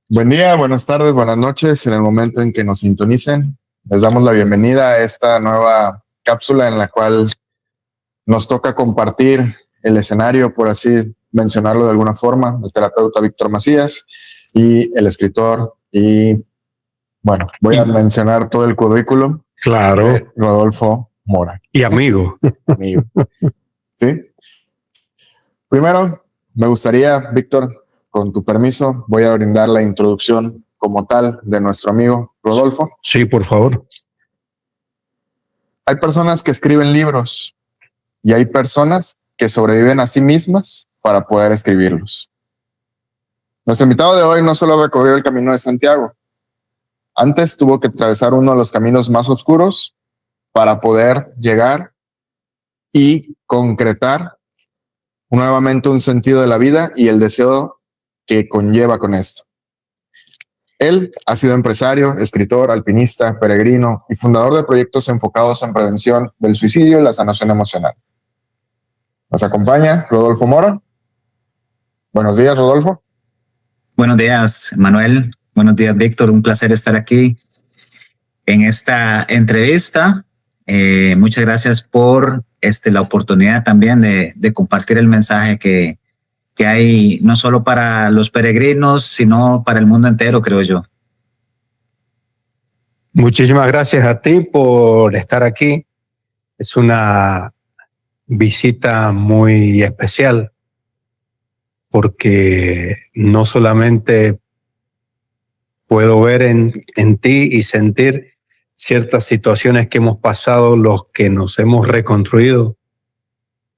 Buen día, buenas tardes, buenas noches. En el momento en que nos sintonicen, les damos la bienvenida a esta nueva cápsula en la cual nos toca compartir el escenario, por así mencionarlo de alguna forma, el terapeuta Víctor Macías y el escritor bueno, voy a mencionar todo el currículum. Claro. Rodolfo Mora. Y amigo. Amigo. ¿Sí? Primero, me gustaría, Víctor, con tu permiso, voy a brindar la introducción como tal de nuestro amigo Rodolfo. Sí, por favor. Hay personas que escriben libros y hay personas que sobreviven a sí mismas para poder escribirlos. Nuestro invitado de hoy no solo recorrió el camino de Santiago, antes tuvo que atravesar uno de los caminos más oscuros para poder llegar y concretar nuevamente un sentido de la vida y el deseo que conlleva con esto. Él ha sido empresario, escritor, alpinista, peregrino y fundador de proyectos enfocados en prevención del suicidio y la sanación emocional. Nos acompaña Rodolfo Mora. Buenos días, Rodolfo. Buenos días, Manuel. Buenos días, Víctor. Un placer estar aquí en esta entrevista. Muchas gracias por la oportunidad también de compartir el mensaje que hay no solo para los peregrinos, sino para el mundo entero, creo yo. Muchísimas gracias a ti por estar aquí. Es una visita muy especial porque no solamente puedo ver en ti y sentir ciertas situaciones que hemos pasado, los que nos hemos reconstruido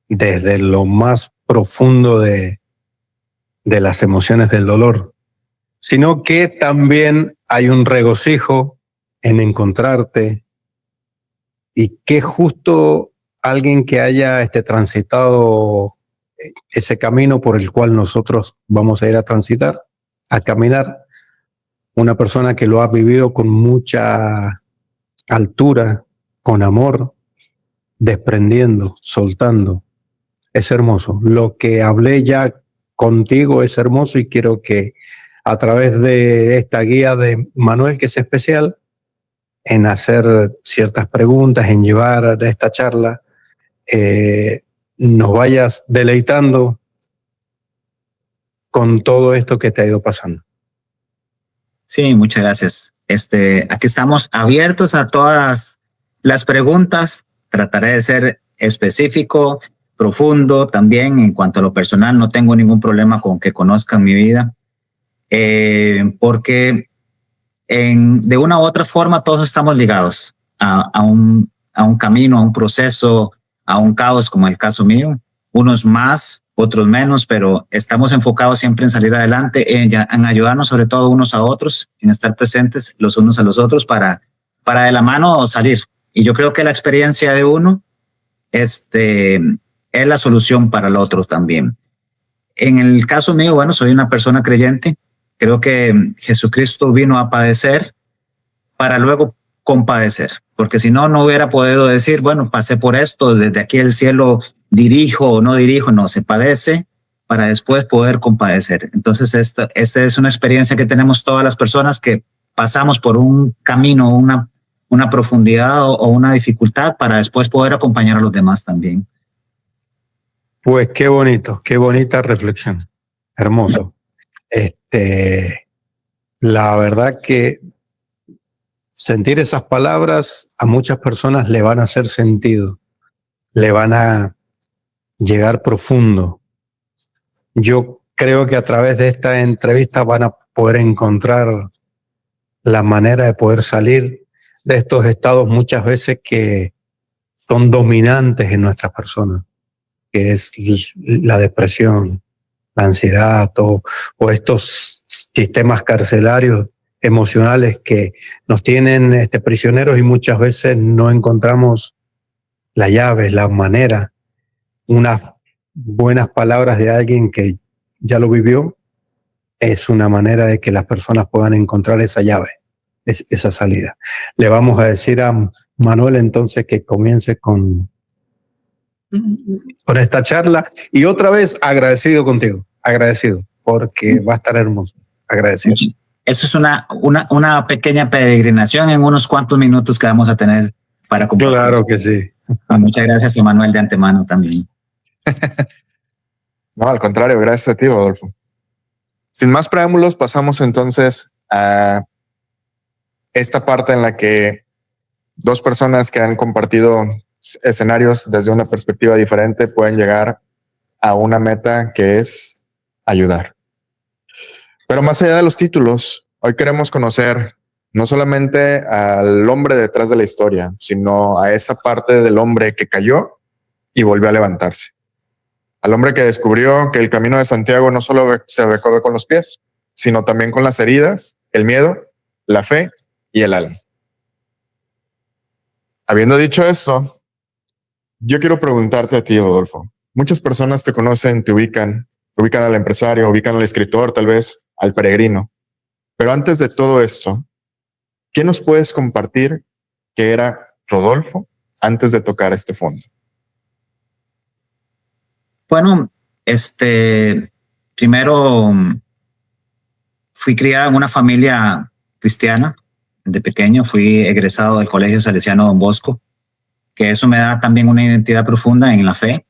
desde lo más profundo de las emociones del dolor, sino que también hay un regocijo en encontrarte y que justo alguien que haya transitado ese camino por el cual nosotros vamos a ir a transitar, a caminar, una persona que lo ha vivido con mucha altura, con amor, desprendiendo, soltando. Es hermoso. Lo que hablé ya contigo es hermoso y quiero que a través de esta guía de Manuel, que es especial, en hacer ciertas preguntas, en llevar esta charla, nos vayas deleitando con todo esto que te ha ido pasando. Sí, muchas gracias. Aquí estamos abiertos a todas las preguntas. Trataré de ser específico, profundo también en cuanto a lo personal. No tengo ningún problema con que conozcan mi vida, porque de una u otra forma todos estamos ligados a un camino, a un proceso, a un caos, como el caso mío. Unos más, otros menos, pero estamos enfocados siempre en salir adelante, en ayudarnos sobre todo unos a otros, en estar presentes los unos a los otros para de la mano salir. Y yo creo que la experiencia de uno es la solución para el otro también. En el caso mío, bueno, soy una persona creyente. Creo que Jesucristo vino a padecer para luego compadecer, porque si no, no hubiera podido decir, bueno, pasé por esto, desde aquí el cielo dirijo o no dirijo. No, se padece para después poder compadecer. Entonces, esta es una experiencia que tenemos todas las personas que pasamos por un camino, una profundidad o una dificultad para después poder acompañar a los demás también. Pues qué bonito, qué bonita reflexión. Hermoso. La verdad que sentir esas palabras a muchas personas le van a hacer sentido, le van a llegar profundo. Yo creo que a través de esta entrevista van a poder encontrar la manera de poder salir de estos estados muchas veces que son dominantes en nuestras personas, que es la depresión, la ansiedad o estos sistemas carcelarios emocionales que nos tienen prisioneros y muchas veces no encontramos la llave, la manera. Unas buenas palabras de alguien que ya lo vivió es una manera de que las personas puedan encontrar esa llave, esa salida. Le vamos a decir a Manuel entonces que comience con esta charla y otra vez agradecido contigo, agradecido porque va a estar hermoso, agradecido. eso es una pequeña peregrinación en unos cuantos minutos que vamos a tener para compartir. Claro que sí. Muchas gracias, Emanuel, de antemano también. No, al contrario, gracias a ti, Adolfo. Sin más preámbulos, pasamos entonces a esta parte en la que dos personas que han compartido escenarios desde una perspectiva diferente pueden llegar a una meta que es ayudar. Pero más allá de los títulos, hoy queremos conocer no solamente al hombre detrás de la historia, sino a esa parte del hombre que cayó y volvió a levantarse. Al hombre que descubrió que el camino de Santiago no solo se recorre con los pies, sino también con las heridas, el miedo, la fe y el alma. Habiendo dicho esto, yo quiero preguntarte a ti, Rodolfo. Muchas personas te conocen, te ubican al empresario, ubican al escritor, tal vez al peregrino. Pero antes de todo esto, ¿qué nos puedes compartir que era Rodolfo antes de tocar este fondo? Bueno, primero fui criado en una familia cristiana. De pequeño fui egresado del Colegio Salesiano Don Bosco, que eso me da también una identidad profunda en la fe.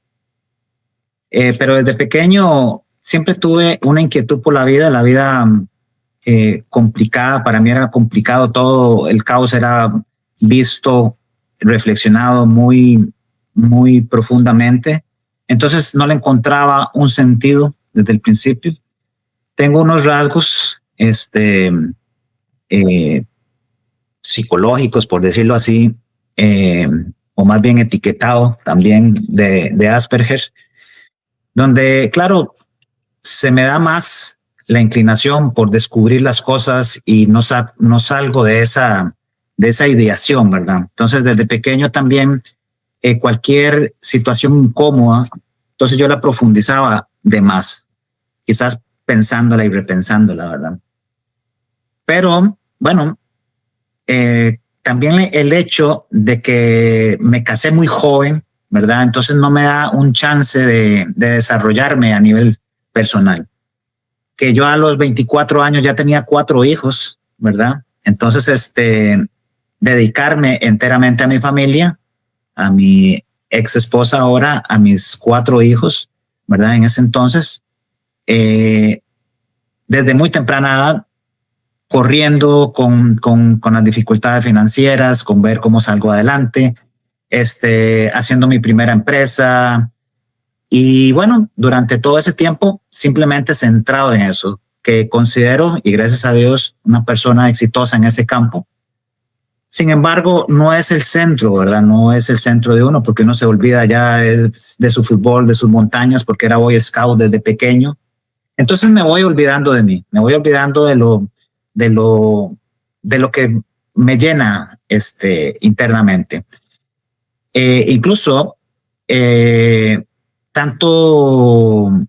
Pero desde pequeño siempre tuve una inquietud por la vida complicada. Para mí era complicado todo, el caos era visto, reflexionado muy, muy profundamente. Entonces no le encontraba un sentido desde el principio. Tengo unos rasgos psicológicos, por decirlo así, o más bien etiquetado también de Asperger, donde, claro, se me da más la inclinación por descubrir las cosas y no salgo de esa ideación, ¿verdad? Entonces, desde pequeño también cualquier situación incómoda, entonces yo la profundizaba de más, quizás pensándola y repensándola, ¿verdad? Pero, bueno, también el hecho de que me casé muy joven, ¿verdad? Entonces no me da un chance de desarrollarme a nivel personal. Que yo a los 24 años ya tenía 4 hijos, ¿verdad? Entonces, dedicarme enteramente a mi familia, a mi ex esposa ahora, a mis 4 hijos, ¿verdad? En ese entonces, desde muy temprana edad, corriendo con las dificultades financieras, con ver cómo salgo adelante, haciendo mi primera empresa. Y bueno, durante todo ese tiempo, simplemente centrado en eso, que considero, y gracias a Dios, una persona exitosa en ese campo. Sin embargo, no es el centro, ¿verdad? No es el centro de uno, porque uno se olvida ya de su fútbol, de sus montañas, porque era Boy Scout desde pequeño. Entonces me voy olvidando de mí, me voy olvidando de lo que me llena internamente. Incluso, tanto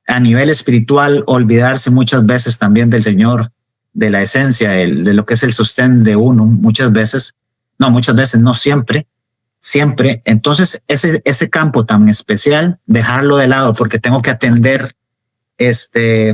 a nivel espiritual, olvidarse muchas veces también del Señor, de la esencia, de lo que es el sostén de uno, muchas veces, no siempre. Entonces, ese campo tan especial, dejarlo de lado porque tengo que atender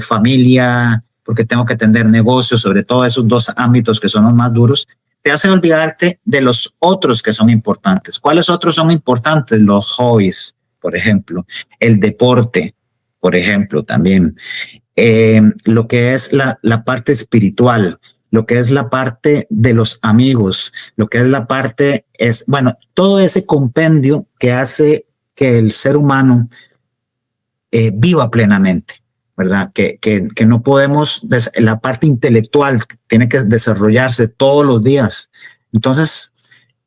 familia, porque tengo que atender negocios, sobre todo esos 2 ámbitos que son los más duros, te hace olvidarte de los otros que son importantes. ¿Cuáles otros son importantes? Los hobbies, por ejemplo, el deporte, por ejemplo, también. Lo que es la parte espiritual, lo que es la parte de los amigos, lo que es la parte, todo ese compendio que hace que el ser humano viva plenamente, ¿verdad? Que no podemos, la parte intelectual tiene que desarrollarse todos los días. Entonces,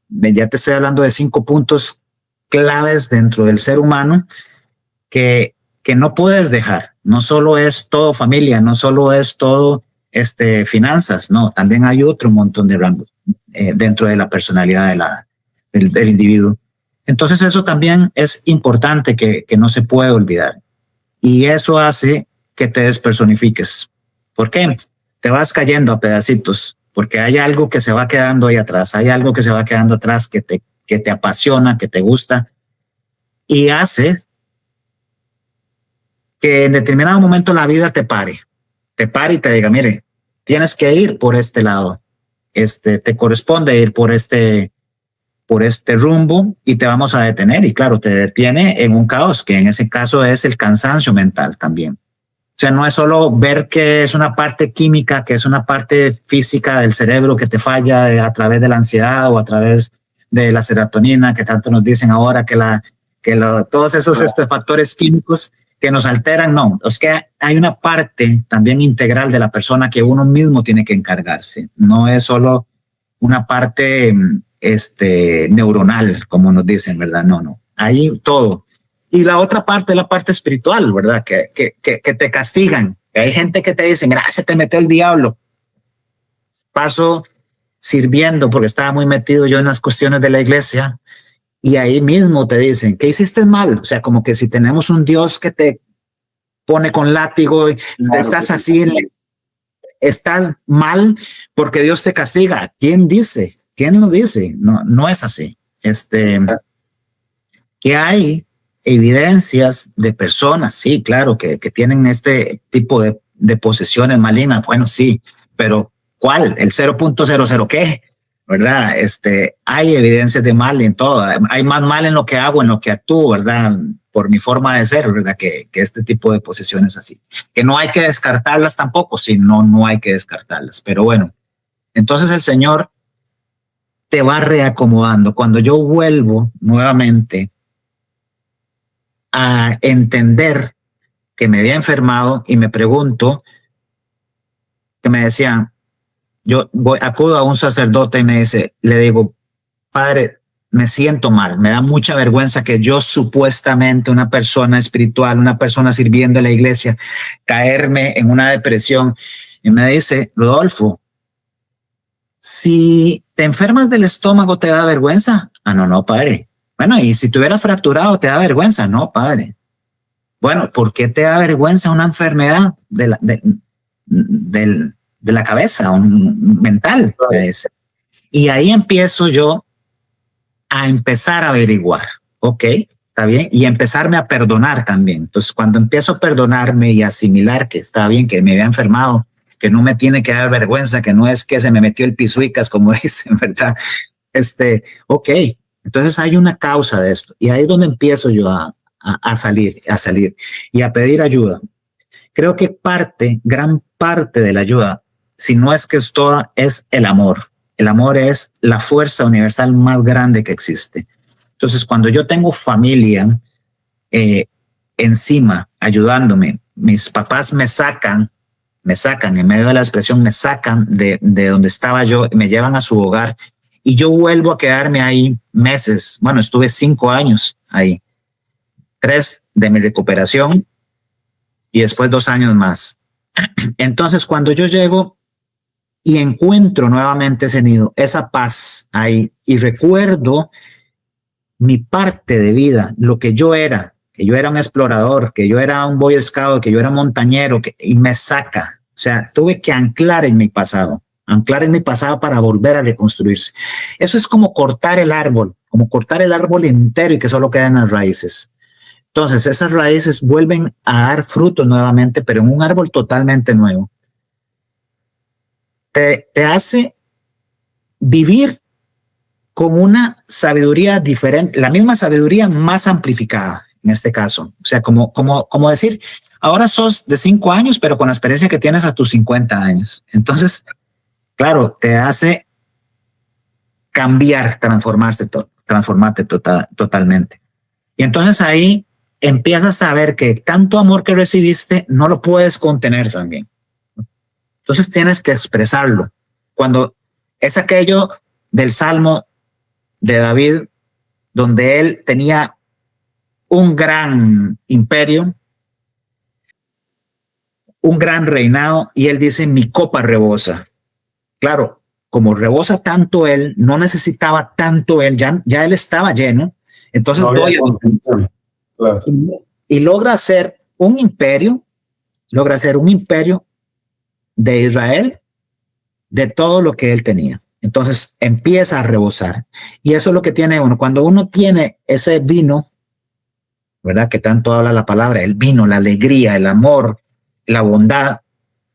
ya te estoy hablando de 5 puntos claves dentro del ser humano que no puedes dejar. No solo es todo familia, no solo es todo finanzas, no, también hay otro montón de rangos dentro de la personalidad del individuo. Entonces eso también es importante que no se puede olvidar. Y eso hace que te despersonifiques. ¿Por qué? Te vas cayendo a pedacitos, porque hay algo que se va quedando ahí atrás, hay algo que se va quedando atrás que te apasiona, que te gusta, y hace que en determinado momento la vida te pare y te diga, mire, tienes que ir por este lado, te corresponde ir por este rumbo y te vamos a detener. Y claro, te detiene en un caos, que en ese caso es el cansancio mental también. O sea, no es solo ver que es una parte química, que es una parte física del cerebro que te falla a través de la ansiedad o a través de la serotonina, que tanto nos dicen ahora todos esos factores químicos que nos alteran. No, es que hay una parte también integral de la persona que uno mismo tiene que encargarse. No es solo una parte neuronal, como nos dicen, ¿verdad? No. Hay todo. Y la otra parte es la parte espiritual, ¿verdad? Que te castigan. Hay gente que te dice, mira, se te metió el diablo. Paso sirviendo porque estaba muy metido yo en las cuestiones de la iglesia y ahí mismo te dicen, ¿qué hiciste mal? O sea, como que si tenemos un Dios que te pone con látigo y estás así, estás mal porque Dios te castiga. ¿Quién dice? ¿Quién lo dice? No es así. Que hay evidencias de personas, sí, claro, que tienen este tipo de posesiones malignas. Bueno, sí, pero ¿cuál? ¿El 0.00 qué? ¿Verdad? Hay evidencias de mal en todo. Hay más mal en lo que hago, en lo que actúo, ¿verdad? Por mi forma de ser, ¿verdad? Que este tipo de posesiones así. Que no hay que descartarlas tampoco, sí, no hay que descartarlas. Pero bueno, entonces el Señor te va reacomodando. Cuando yo vuelvo nuevamente a entender que me había enfermado y me pregunto, que me decían, acudo a un sacerdote y le digo, padre, me siento mal, me da mucha vergüenza que yo supuestamente una persona espiritual, una persona sirviendo en la iglesia, caerme en una depresión. Y me dice, Rodolfo, si te enfermas del estómago, ¿te da vergüenza? Ah, no, padre. Bueno, y si te hubieras fracturado, ¿te da vergüenza? No, padre. Bueno, ¿por qué te da vergüenza una enfermedad de la cabeza, mental? Y ahí empiezo yo a empezar a averiguar, ok, está bien, y empezarme a perdonar también. Entonces, cuando empiezo a perdonarme y asimilar que está bien, que me había enfermado, que no me tiene que dar vergüenza, que no es que se me metió el pisuicas, como dicen, ¿verdad? Ok, entonces hay una causa de esto, y ahí es donde empiezo yo a salir y a pedir ayuda. Creo que gran parte de la ayuda, si no es que es toda, es el amor. El amor es la fuerza universal más grande que existe. Entonces, cuando yo tengo familia encima, ayudándome, mis papás me sacan en medio de la expresión, me sacan de donde estaba yo, me llevan a su hogar y yo vuelvo a quedarme ahí meses. Bueno, estuve 5 años ahí, 3 de mi recuperación y después 2 años más. Entonces, cuando yo llego y encuentro nuevamente ese nido, esa paz ahí, y recuerdo mi parte de vida, lo que yo era, que yo era un explorador, que yo era un boy scout, que yo era montañero, y me saca. O sea, tuve que anclar en mi pasado para volver a reconstruirse. Eso es como cortar el árbol entero y que solo quedan las raíces. Entonces, esas raíces vuelven a dar frutos nuevamente, pero en un árbol totalmente nuevo. Te hace vivir con una sabiduría diferente, la misma sabiduría más amplificada en este caso. O sea, como decir, ahora sos de 5 años, pero con la experiencia que tienes a tus 50 años. Entonces, claro, te hace cambiar, transformarte totalmente. Y entonces ahí empiezas a ver que tanto amor que recibiste no lo puedes contener también. Entonces tienes que expresarlo. Cuando es aquello del Salmo de David, donde él tenía un gran imperio, un gran reinado, y él dice, mi copa rebosa. Claro, como rebosa tanto él, no necesitaba tanto él, ya él estaba lleno, entonces claro. Y logra hacer un imperio de Israel, de todo lo que él tenía. Entonces empieza a rebosar. Y eso es lo que tiene uno. Cuando uno tiene ese vino, ¿verdad? Que tanto habla la palabra, el vino, la alegría, el amor, la bondad,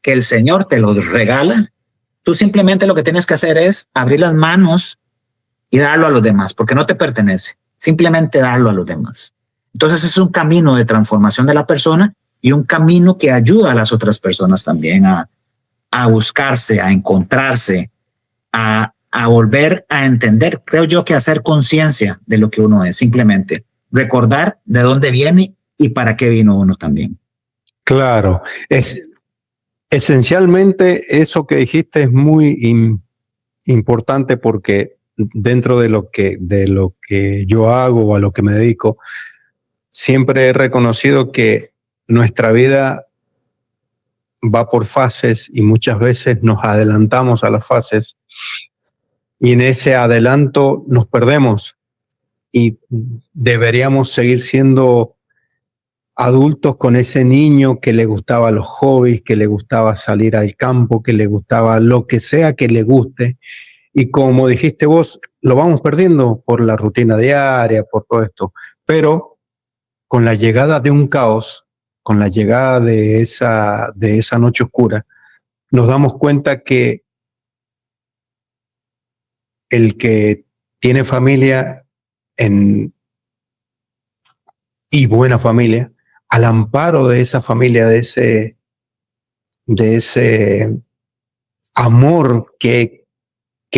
que el Señor te los regala, tú simplemente lo que tienes que hacer es abrir las manos y darlo a los demás, porque no te pertenece, simplemente darlo a los demás. Entonces es un camino de transformación de la persona y un camino que ayuda a las otras personas también a buscarse, a encontrarse, a volver a entender, creo yo, que hacer conciencia de lo que uno es, simplemente recordar de dónde viene y para qué vino uno también. Claro, esencialmente eso que dijiste es muy importante porque dentro de lo que yo hago o a lo que me dedico, siempre he reconocido que nuestra vida va por fases y muchas veces nos adelantamos a las fases y en ese adelanto nos perdemos y deberíamos seguir siendo adultos con ese niño que le gustaba los hobbies, que le gustaba salir al campo, que le gustaba lo que sea que le guste. Y como dijiste vos, lo vamos perdiendo por la rutina diaria, por todo esto. Pero con la llegada de un caos, con la llegada de esa noche oscura, nos damos cuenta que el que tiene familia y buena familia, al amparo de esa familia, de ese amor que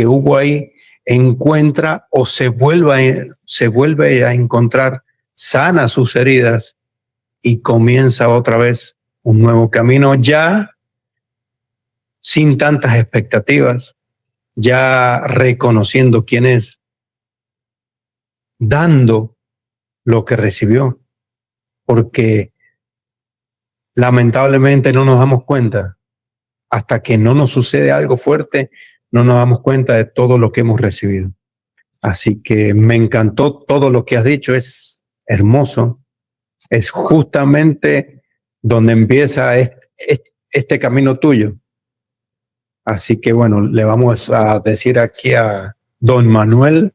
hubo ahí, encuentra o se vuelve a encontrar sana sus heridas y comienza otra vez un nuevo camino ya sin tantas expectativas, ya reconociendo quién es, dando lo que recibió, porque lamentablemente no nos damos cuenta, hasta que no nos sucede algo fuerte, no nos damos cuenta de todo lo que hemos recibido. Así que me encantó todo lo que has dicho, es hermoso, es justamente donde empieza este camino tuyo. Así que bueno, le vamos a decir aquí a don Manuel,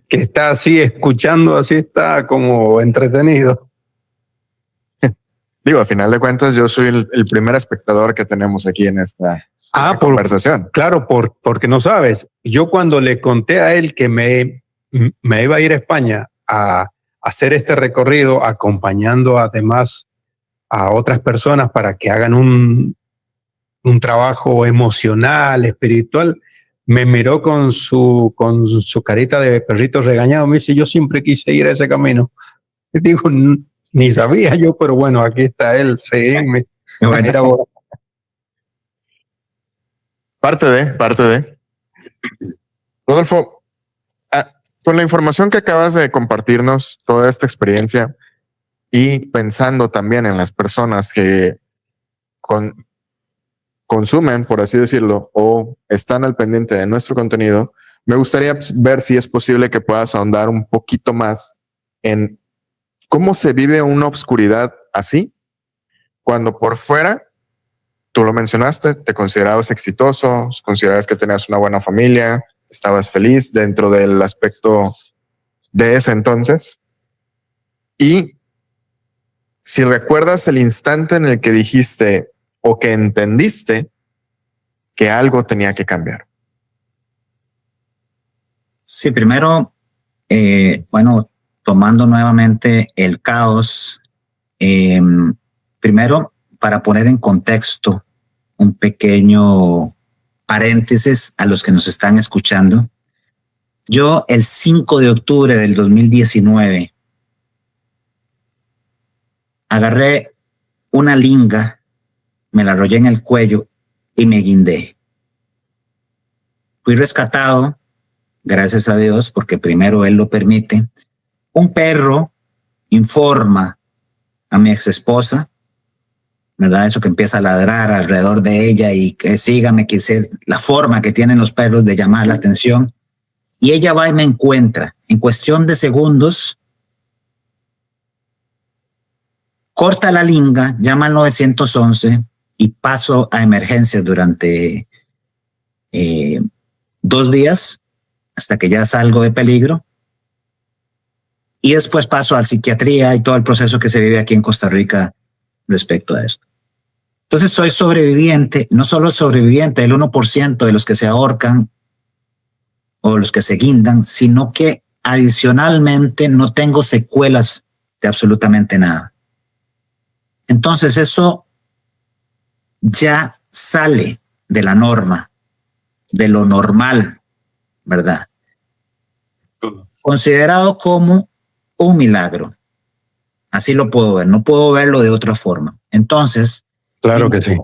que está así escuchando, así está como entretenido. Digo, a final de cuentas, yo soy el primer espectador que tenemos aquí en esta conversación. Claro, porque no sabes. Yo cuando le conté a él que me iba a ir a España a hacer este recorrido, acompañando además a otras personas para que hagan un trabajo emocional, espiritual, me miró con su carita de perrito regañado. Me dice, yo siempre quise ir a ese camino. Y digo, ni sabía yo, pero bueno, aquí está él. Sí, Parte de. Rodolfo, con la información que acabas de compartirnos, toda esta experiencia y pensando también en las personas que consumen, por así decirlo, o están al pendiente de nuestro contenido, me gustaría ver si es posible que puedas ahondar un poquito más en cómo se vive una obscuridad así, cuando por fuera, tú lo mencionaste, te considerabas exitoso, considerabas que tenías una buena familia, estabas feliz dentro del aspecto de ese entonces. Y si recuerdas el instante en el que dijiste o que entendiste que algo tenía que cambiar. Sí, primero, tomando nuevamente el caos, primero, para poner en contexto un pequeño paréntesis a los que nos están escuchando. Yo el 5 de octubre del 2019 agarré una linga, me la arrollé en el cuello y me guindé. Fui rescatado, gracias a Dios, porque primero Él lo permite. Un perro informa a mi exesposa, ¿verdad? Eso que empieza a ladrar alrededor de ella y que sígame, que es la forma que tienen los perros de llamar la atención. Y ella va y me encuentra. En cuestión de segundos, corta la linga, llama al 911 y paso a emergencias durante 2 días hasta que ya salgo de peligro. Y después paso a psiquiatría y todo el proceso que se vive aquí en Costa Rica respecto a esto. Entonces soy sobreviviente, no solo sobreviviente del 1% de los que se ahorcan o los que se guindan, sino que adicionalmente no tengo secuelas de absolutamente nada. Entonces eso ya sale de la norma, de lo normal, ¿verdad? Considerado como un milagro. Así lo puedo ver, no puedo verlo de otra forma. Entonces, claro que sí.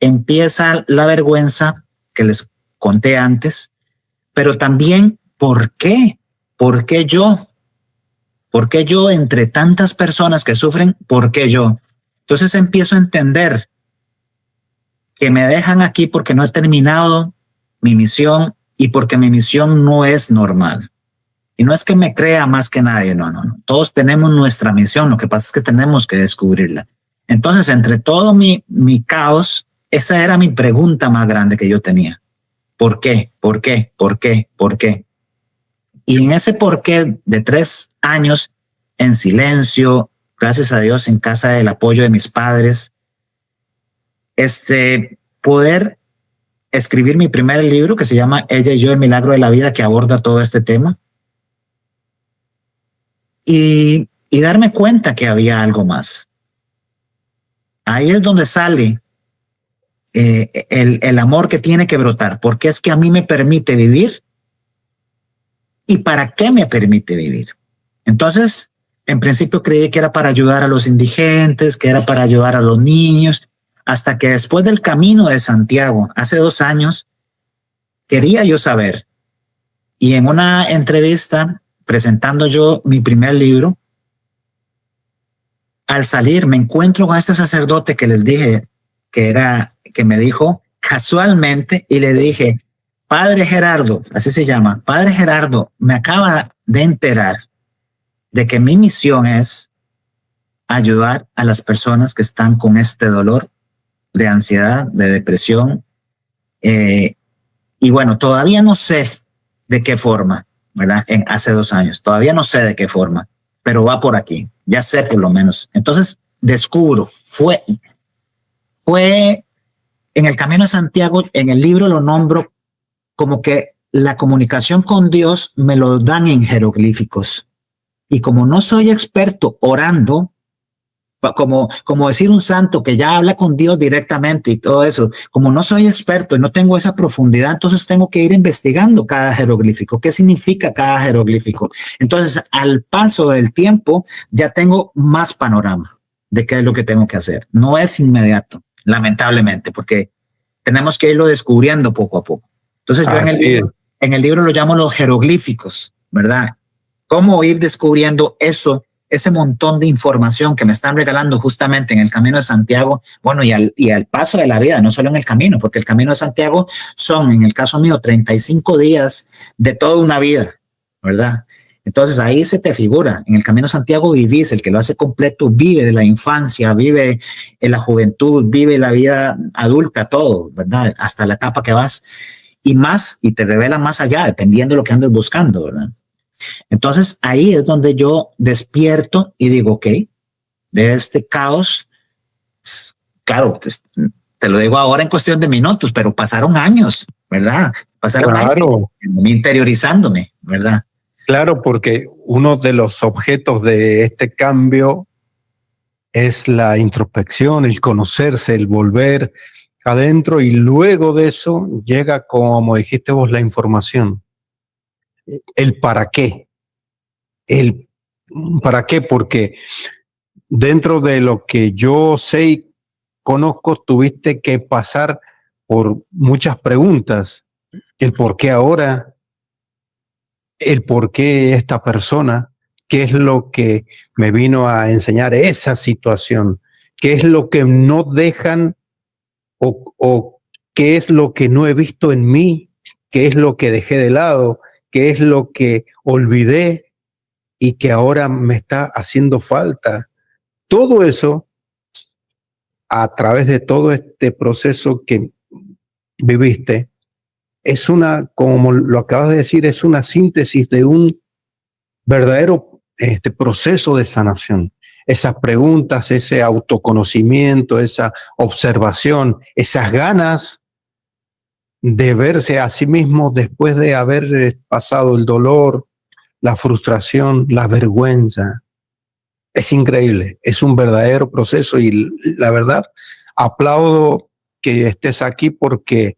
Empieza la vergüenza que les conté antes, pero también, ¿por qué? ¿Por qué yo? ¿Por qué yo entre tantas personas que sufren? ¿Por qué yo? Entonces empiezo a entender que me dejan aquí porque no he terminado mi misión y porque mi misión no es normal. Y no es que me crea más que nadie, no. Todos tenemos nuestra misión, lo que pasa es que tenemos que descubrirla. Entonces, entre todo mi caos, esa era mi pregunta más grande que yo tenía. ¿Por qué? ¿Por qué? ¿Por qué? ¿Por qué? Y en ese por qué de 3 años en silencio, gracias a Dios, en casa del apoyo de mis padres, poder escribir mi primer libro que se llama Ella y yo, el milagro de la vida, que aborda todo este tema. Y darme cuenta que había algo más. Ahí es donde sale el amor que tiene que brotar, porque es que a mí me permite vivir. ¿Y para qué me permite vivir? Entonces, en principio creí que era para ayudar a los indigentes, que era para ayudar a los niños, hasta que después del Camino de Santiago, hace 2 años, quería yo saber. Y en una entrevista, presentando yo mi primer libro, al salir me encuentro con este sacerdote que les dije que me dijo casualmente, y le dije: Padre Gerardo, así se llama, Padre Gerardo, me acaba de enterar de que mi misión es ayudar a las personas que están con este dolor de ansiedad, de depresión, y bueno, todavía no sé de qué forma, ¿verdad? Hace 2 años, todavía no sé de qué forma, pero va por aquí, ya sé por lo menos. Entonces descubro, fue en el Camino de Santiago, en el libro lo nombro como que la comunicación con Dios me lo dan en jeroglíficos. Y como no soy experto orando, como decir un santo que ya habla con Dios directamente y todo eso, como no soy experto y no tengo esa profundidad, entonces tengo que ir investigando cada jeroglífico, qué significa cada jeroglífico. Entonces, al paso del tiempo, ya tengo más panorama de qué es lo que tengo que hacer. No es inmediato, lamentablemente, porque tenemos que irlo descubriendo poco a poco. Entonces, yo en el libro lo llamo los jeroglíficos, ¿verdad? Cómo ir descubriendo eso, ese montón de información que me están regalando justamente en el Camino de Santiago, bueno, y al paso de la vida, no solo en el camino, porque el Camino de Santiago son, en el caso mío, 35 días de toda una vida, ¿verdad? Entonces ahí se te figura, en el Camino de Santiago vivís, el que lo hace completo vive de la infancia, vive en la juventud, vive la vida adulta, todo, ¿verdad? Hasta la etapa que vas y más, y te revela más allá, dependiendo de lo que andes buscando, ¿verdad? Entonces ahí es donde yo despierto y digo, ok, de este caos, claro, te lo digo ahora en cuestión de minutos, pero pasaron años, ¿verdad? Pasaron años interiorizándome, ¿verdad? Claro, porque uno de los objetos de este cambio es la introspección, el conocerse, el volver adentro, y luego de eso llega, como dijiste vos, la información. El para qué. El para qué, porque dentro de lo que yo sé y conozco, tuviste que pasar por muchas preguntas. El por qué ahora, el por qué esta persona, qué es lo que me vino a enseñar esa situación, qué es lo que no dejan o qué es lo que no he visto en mí, qué es lo que dejé de lado, qué es lo que olvidé y que ahora me está haciendo falta. Todo eso, a través de todo este proceso que viviste, es como lo acabas de decir, es una síntesis de un verdadero proceso de sanación. esas preguntas, ese autoconocimiento, esa observación, esas ganas de verse a sí mismo después de haber pasado el dolor, la frustración, la vergüenza. Es increíble, es un verdadero proceso y la verdad, aplaudo que estés aquí porque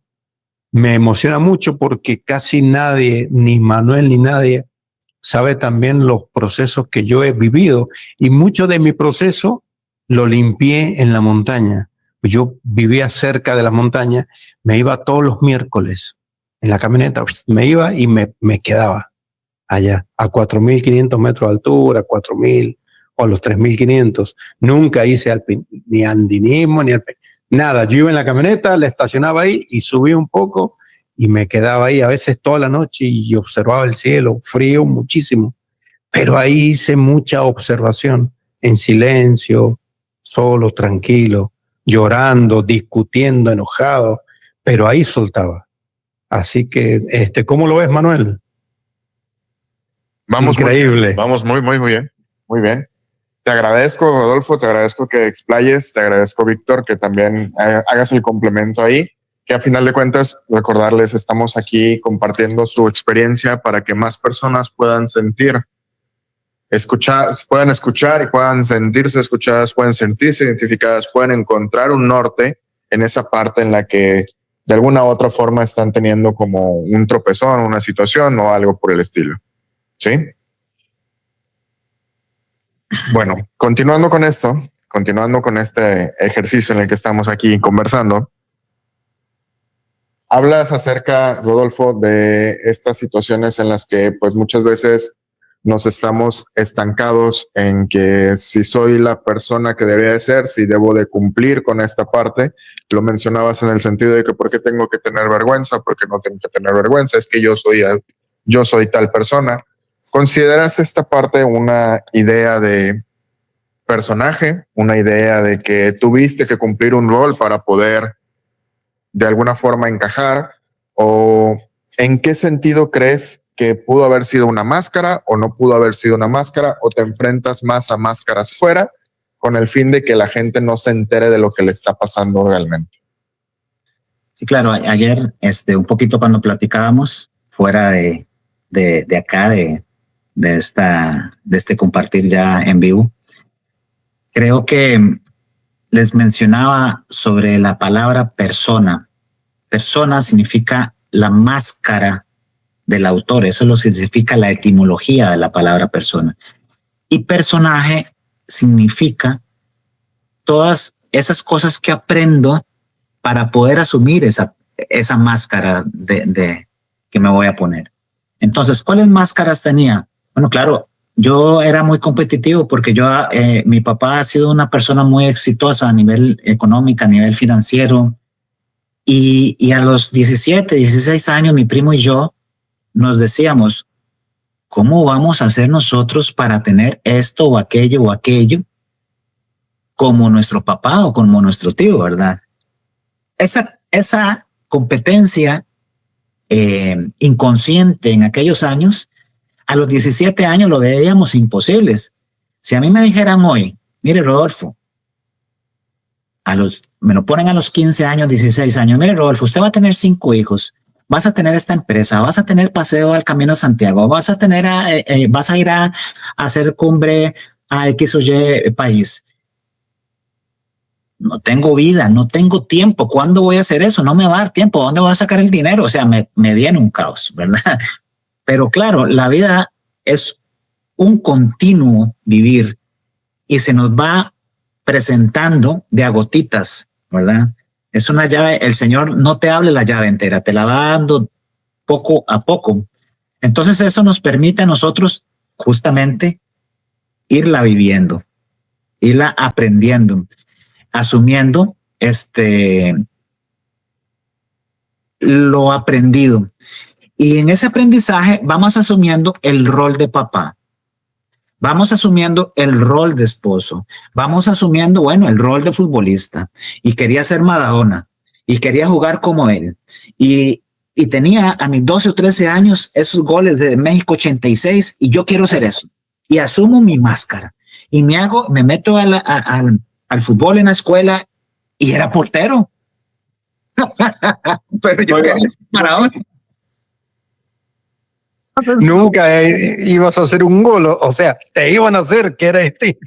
me emociona mucho porque casi nadie, ni Manuel ni nadie, sabe también los procesos que yo he vivido y mucho de mi proceso lo limpié en la montaña. Yo vivía cerca de la montaña, me iba todos los miércoles en la camioneta, me iba y me quedaba allá a 4.500 metros de altura, 4.000 o a los 3.500. Nunca hice ni andinismo, ni nada. Yo iba en la camioneta, la estacionaba ahí y subí un poco y me quedaba ahí a veces toda la noche y observaba el cielo, frío muchísimo. Pero ahí hice mucha observación, en silencio, solo, tranquilo, llorando, discutiendo, enojado, pero ahí soltaba. Así que, ¿cómo lo ves, Manuel? Vamos increíble. Vamos muy bien. Muy bien. Te agradezco, Rodolfo, te agradezco que explayes, te agradezco, Víctor, que también hagas el complemento ahí, que a final de cuentas, recordarles, estamos aquí compartiendo su experiencia para que más personas puedan puedan escuchar y puedan sentirse escuchadas, puedan sentirse identificadas, puedan encontrar un norte en esa parte en la que de alguna u otra forma están teniendo como un tropezón, una situación o algo por el estilo. ¿Sí? Bueno, continuando con este ejercicio en el que estamos aquí conversando, hablas acerca, Rodolfo, de estas situaciones en las que pues muchas veces nos estamos estancados en que si soy la persona que debería de ser, si debo de cumplir con esta parte. Lo mencionabas en el sentido de que ¿por qué tengo que tener vergüenza? ¿Por qué no tengo que tener vergüenza? Es que yo soy tal persona. ¿Consideras esta parte una idea de personaje, una idea de que tuviste que cumplir un rol para poder de alguna forma encajar? ¿O en qué sentido crees que pudo haber sido una máscara o no pudo haber sido una máscara, o te enfrentas más a máscaras fuera con el fin de que la gente no se entere de lo que le está pasando realmente? Sí, claro, ayer un poquito cuando platicábamos fuera de acá, de este compartir ya en vivo, creo que les mencionaba sobre la palabra persona. Persona significa la máscara del autor, eso lo significa la etimología de la palabra persona. Y personaje significa todas esas cosas que aprendo para poder asumir esa máscara de que me voy a poner. Entonces, ¿cuáles máscaras tenía? Bueno, claro, yo era muy competitivo porque mi papá ha sido una persona muy exitosa a nivel económico, a nivel financiero. Y a los 17, 16 años, mi primo y yo nos decíamos, ¿cómo vamos a hacer nosotros para tener esto o aquello como nuestro papá o como nuestro tío, verdad? Esa competencia inconsciente en aquellos años, a los 17 años lo veíamos imposibles. Si a mí me dijeran hoy, mire, Rodolfo, me lo ponen a los 15 años, 16 años, mire, Rodolfo, usted va a tener 5 hijos, vas a tener esta empresa, vas a tener paseo al Camino de Santiago, vas a ir a hacer cumbre a X o Y país. No tengo vida, no tengo tiempo. ¿Cuándo voy a hacer eso? No me va a dar tiempo. ¿Dónde voy a sacar el dinero? O sea, me viene un caos, ¿verdad? Pero claro, la vida es un continuo vivir y se nos va presentando de a gotitas, ¿verdad? Es una llave, el Señor no te hable la llave entera, te la va dando poco a poco. Entonces eso nos permite a nosotros justamente irla viviendo, irla aprendiendo, asumiendo lo aprendido. Y en ese aprendizaje vamos asumiendo el rol de papá, vamos asumiendo el rol de esposo, vamos asumiendo, bueno, el rol de futbolista. Y quería ser Maradona y quería jugar como él. Y tenía a mis 12 o 13 años esos goles de México 86 y yo quiero ser eso. Y asumo mi máscara. y me meto al fútbol en la escuela y era portero. Pero yo quería ser Maradona. Nunca ibas a hacer un gol, o sea, te iban a hacer que era este.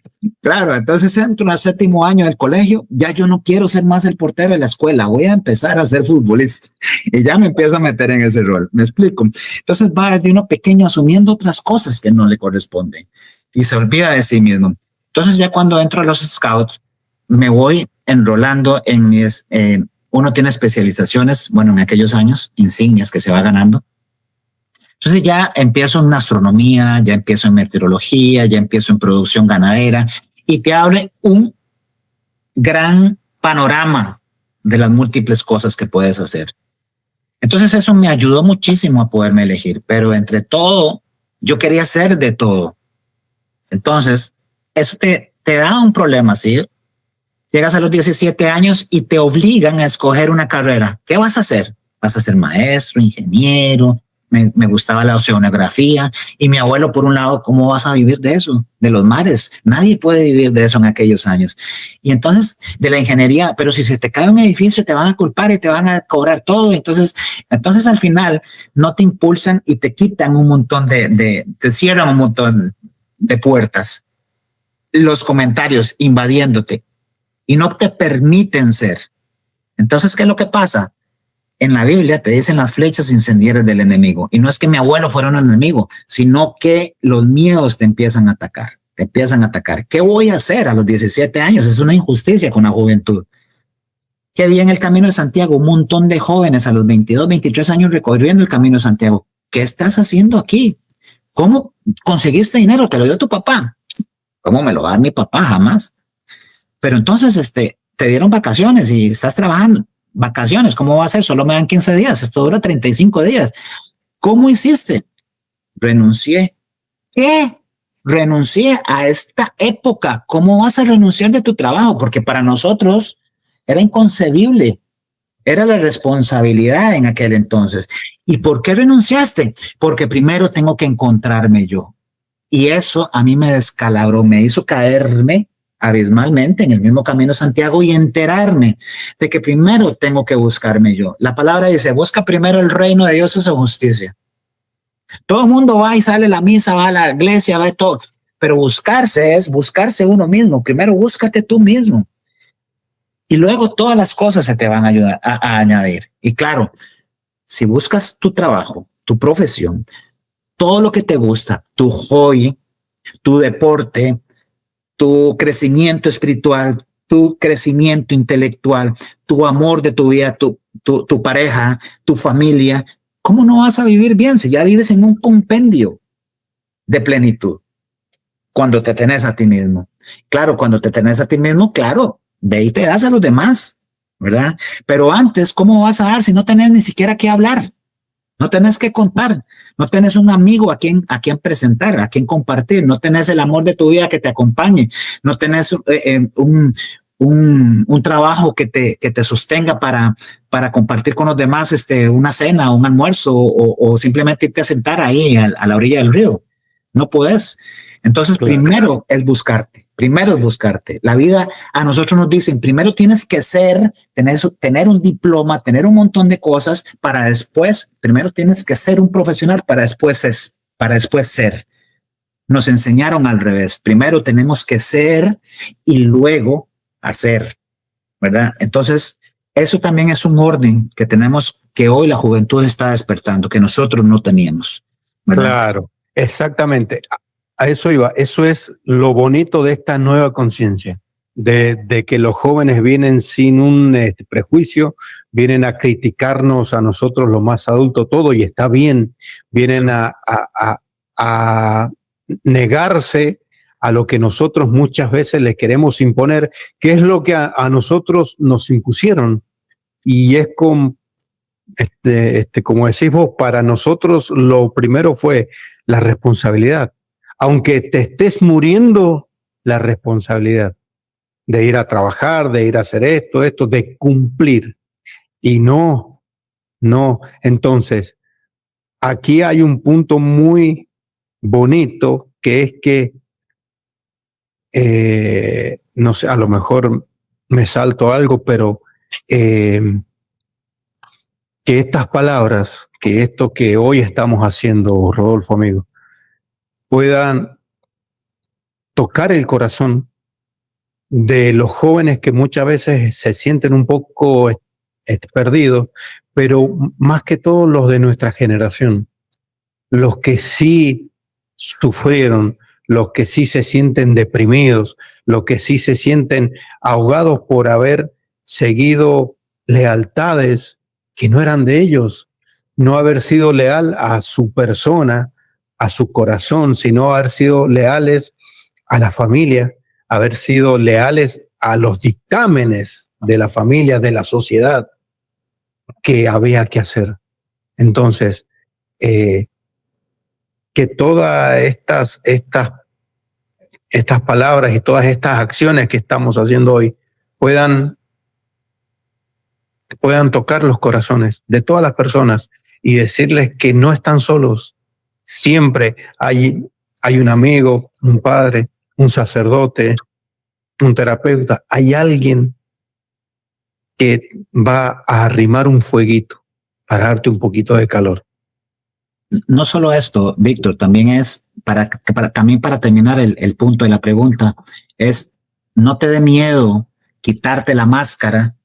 Claro, entonces entro al 7º año del colegio, ya yo no quiero ser más el portero de la escuela, voy a empezar a ser futbolista y ya me empiezo a meter en ese rol, me explico. Entonces va de uno pequeño asumiendo otras cosas que no le corresponden y se olvida de sí mismo. Entonces ya cuando entro a los scouts, me voy enrolando en uno tiene especializaciones, bueno, en aquellos años, insignias que se va ganando. Entonces ya empiezo en astronomía, ya empiezo en meteorología, ya empiezo en producción ganadera y te abre un gran panorama de las múltiples cosas que puedes hacer. Entonces eso me ayudó muchísimo a poderme elegir, pero entre todo, yo quería hacer de todo. Entonces, eso te da un problema, ¿sí? Llegas a los 17 años y te obligan a escoger una carrera. ¿Qué vas a hacer? ¿Vas a ser maestro, ingeniero? Me gustaba la oceanografía y mi abuelo, por un lado, ¿cómo vas a vivir de eso? De los mares. Nadie puede vivir de eso en aquellos años. Y entonces, de la ingeniería, pero si se te cae un edificio, te van a culpar y te van a cobrar todo. Entonces al final, no te impulsan y te quitan un montón te cierran un montón de puertas. Los comentarios invadiéndote y no te permiten ser. Entonces, ¿qué es lo que pasa? En la Biblia te dicen las flechas incendiarias del enemigo. Y no es que mi abuelo fuera un enemigo, sino que los miedos te empiezan a atacar. Te empiezan a atacar. ¿Qué voy a hacer a los 17 años? Es una injusticia con la juventud. ¿Qué vi en el Camino de Santiago? Un montón de jóvenes a los 22, 23 años recorriendo el Camino de Santiago. ¿Qué estás haciendo aquí? ¿Cómo conseguiste dinero? ¿Te lo dio tu papá? ¿Cómo me lo va a dar mi papá? Jamás. Pero entonces te dieron vacaciones y estás trabajando. Vacaciones, ¿cómo va a ser? Solo me dan 15 días, esto dura 35 días. ¿Cómo hiciste? Renuncié. ¿Qué? Renuncié a esta época. ¿Cómo vas a renunciar de tu trabajo? Porque para nosotros era inconcebible. Era la responsabilidad en aquel entonces. ¿Y por qué renunciaste? Porque primero tengo que encontrarme yo. Y eso a mí me descalabró, me hizo caerme abismalmente en el mismo Camino de Santiago y enterarme de que primero tengo que buscarme yo. La palabra dice, busca primero el reino de Dios y su justicia. Todo el mundo va y sale a la misa, va a la iglesia, va a todo, pero buscarse es buscarse uno mismo. Primero búscate tú mismo y luego todas las cosas se te van a ayudar a añadir. Y claro, si buscas tu trabajo, tu profesión, todo lo que te gusta, tu hobby, tu deporte, tu crecimiento espiritual, tu crecimiento intelectual, tu amor de tu vida, tu pareja, tu familia, ¿cómo no vas a vivir bien si ya vives en un compendio de plenitud? Cuando te tenés a ti mismo. Claro, cuando te tenés a ti mismo, claro, ve y te das a los demás, ¿verdad? Pero antes, ¿cómo vas a dar si no tenés ni siquiera qué hablar? No tenés que contar, no tenés un amigo a quien presentar, a quien compartir, no tenés el amor de tu vida que te acompañe, no tenés un trabajo que te sostenga para compartir con los demás una cena, un almuerzo o simplemente irte a sentar ahí a la orilla del río. No puedes. Entonces, claro. Primero es buscarte. La vida a nosotros nos dicen, primero tienes que tener un diploma, tener un montón de cosas para después, primero tienes que ser un profesional para después ser. Nos enseñaron al revés. Primero tenemos que ser y luego hacer, ¿verdad? Entonces, eso también es un orden que tenemos, que hoy la juventud está despertando, que nosotros no teníamos, ¿verdad? Claro, exactamente. A eso iba. Eso es lo bonito de esta nueva conciencia, de que los jóvenes vienen sin un prejuicio, vienen a criticarnos a nosotros los más adultos todo y está bien, vienen a negarse a lo que nosotros muchas veces les queremos imponer, que es lo que a nosotros nos impusieron. Y es como decís vos, para nosotros lo primero fue la responsabilidad. Aunque te estés muriendo, la responsabilidad de ir a trabajar, de ir a hacer esto, de cumplir. Y no. Entonces, aquí hay un punto muy bonito que es que no sé, a lo mejor me salto algo, pero que estas palabras, que esto que hoy estamos haciendo, Rodolfo, amigo, puedan tocar el corazón de los jóvenes que muchas veces se sienten un poco perdidos, pero más que todo los de nuestra generación, los que sí sufrieron, los que sí se sienten deprimidos, los que sí se sienten ahogados por haber seguido lealtades que no eran de ellos, no haber sido leal a su persona, a su corazón, sino haber sido leales a la familia, haber sido leales a los dictámenes de la familia, de la sociedad que había que hacer. Entonces, que todas estas palabras y todas estas acciones que estamos haciendo hoy puedan tocar los corazones de todas las personas y decirles que no están solos. Siempre hay un amigo, un padre, un sacerdote, un terapeuta. Hay alguien que va a arrimar un fueguito para darte un poquito de calor. No solo esto, Víctor, también es también para terminar el punto de la pregunta, es no te dé miedo quitarte la máscara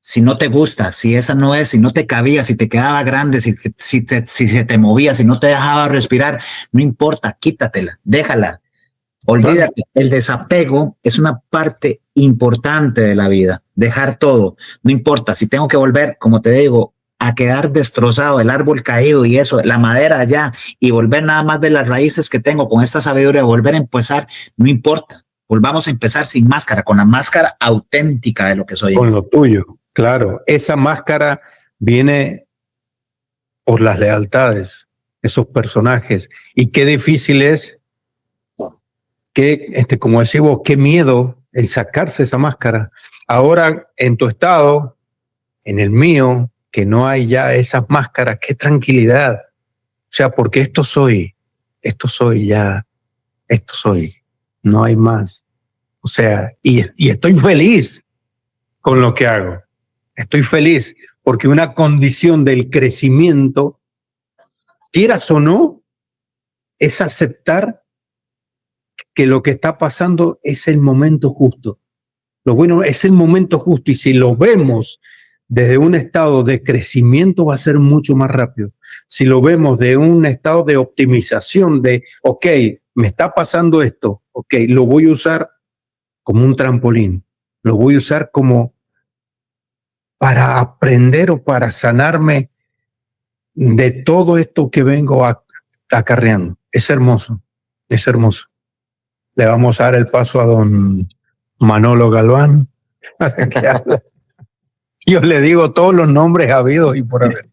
si no te gusta, si esa no es, si no te cabía, si te quedaba grande, si se te movía, si no te dejaba respirar, no importa, quítatela, déjala. Olvídate, el desapego es una parte importante de la vida, dejar todo, no importa, si tengo que volver, como te digo, a quedar destrozado, el árbol caído y eso, la madera allá, y volver nada más de las raíces que tengo con esta sabiduría, volver a empezar, no importa, volvamos a empezar sin máscara, con la máscara auténtica de lo que soy. Con lo tuyo, claro, esa máscara viene por las lealtades, esos personajes, y qué difícil es que, como decimos, qué miedo el sacarse esa máscara. Ahora, en tu estado, en el mío, que no hay ya esas máscaras, qué tranquilidad. O sea, porque esto soy, no hay más. O sea, y estoy feliz con lo que hago. Estoy feliz porque una condición del crecimiento, quieras o no, es aceptar que lo que está pasando es el momento justo. Lo bueno es el momento justo y si lo vemos desde un estado de crecimiento va a ser mucho más rápido. Si lo vemos de un estado de optimización, de, ok, me está pasando esto, ok, lo voy a usar como un trampolín, lo voy a usar como para aprender o para sanarme de todo esto que vengo acarreando. Es hermoso, es hermoso. Le vamos a dar el paso a don Manolo Galván. Yo le digo todos los nombres habidos y por haber.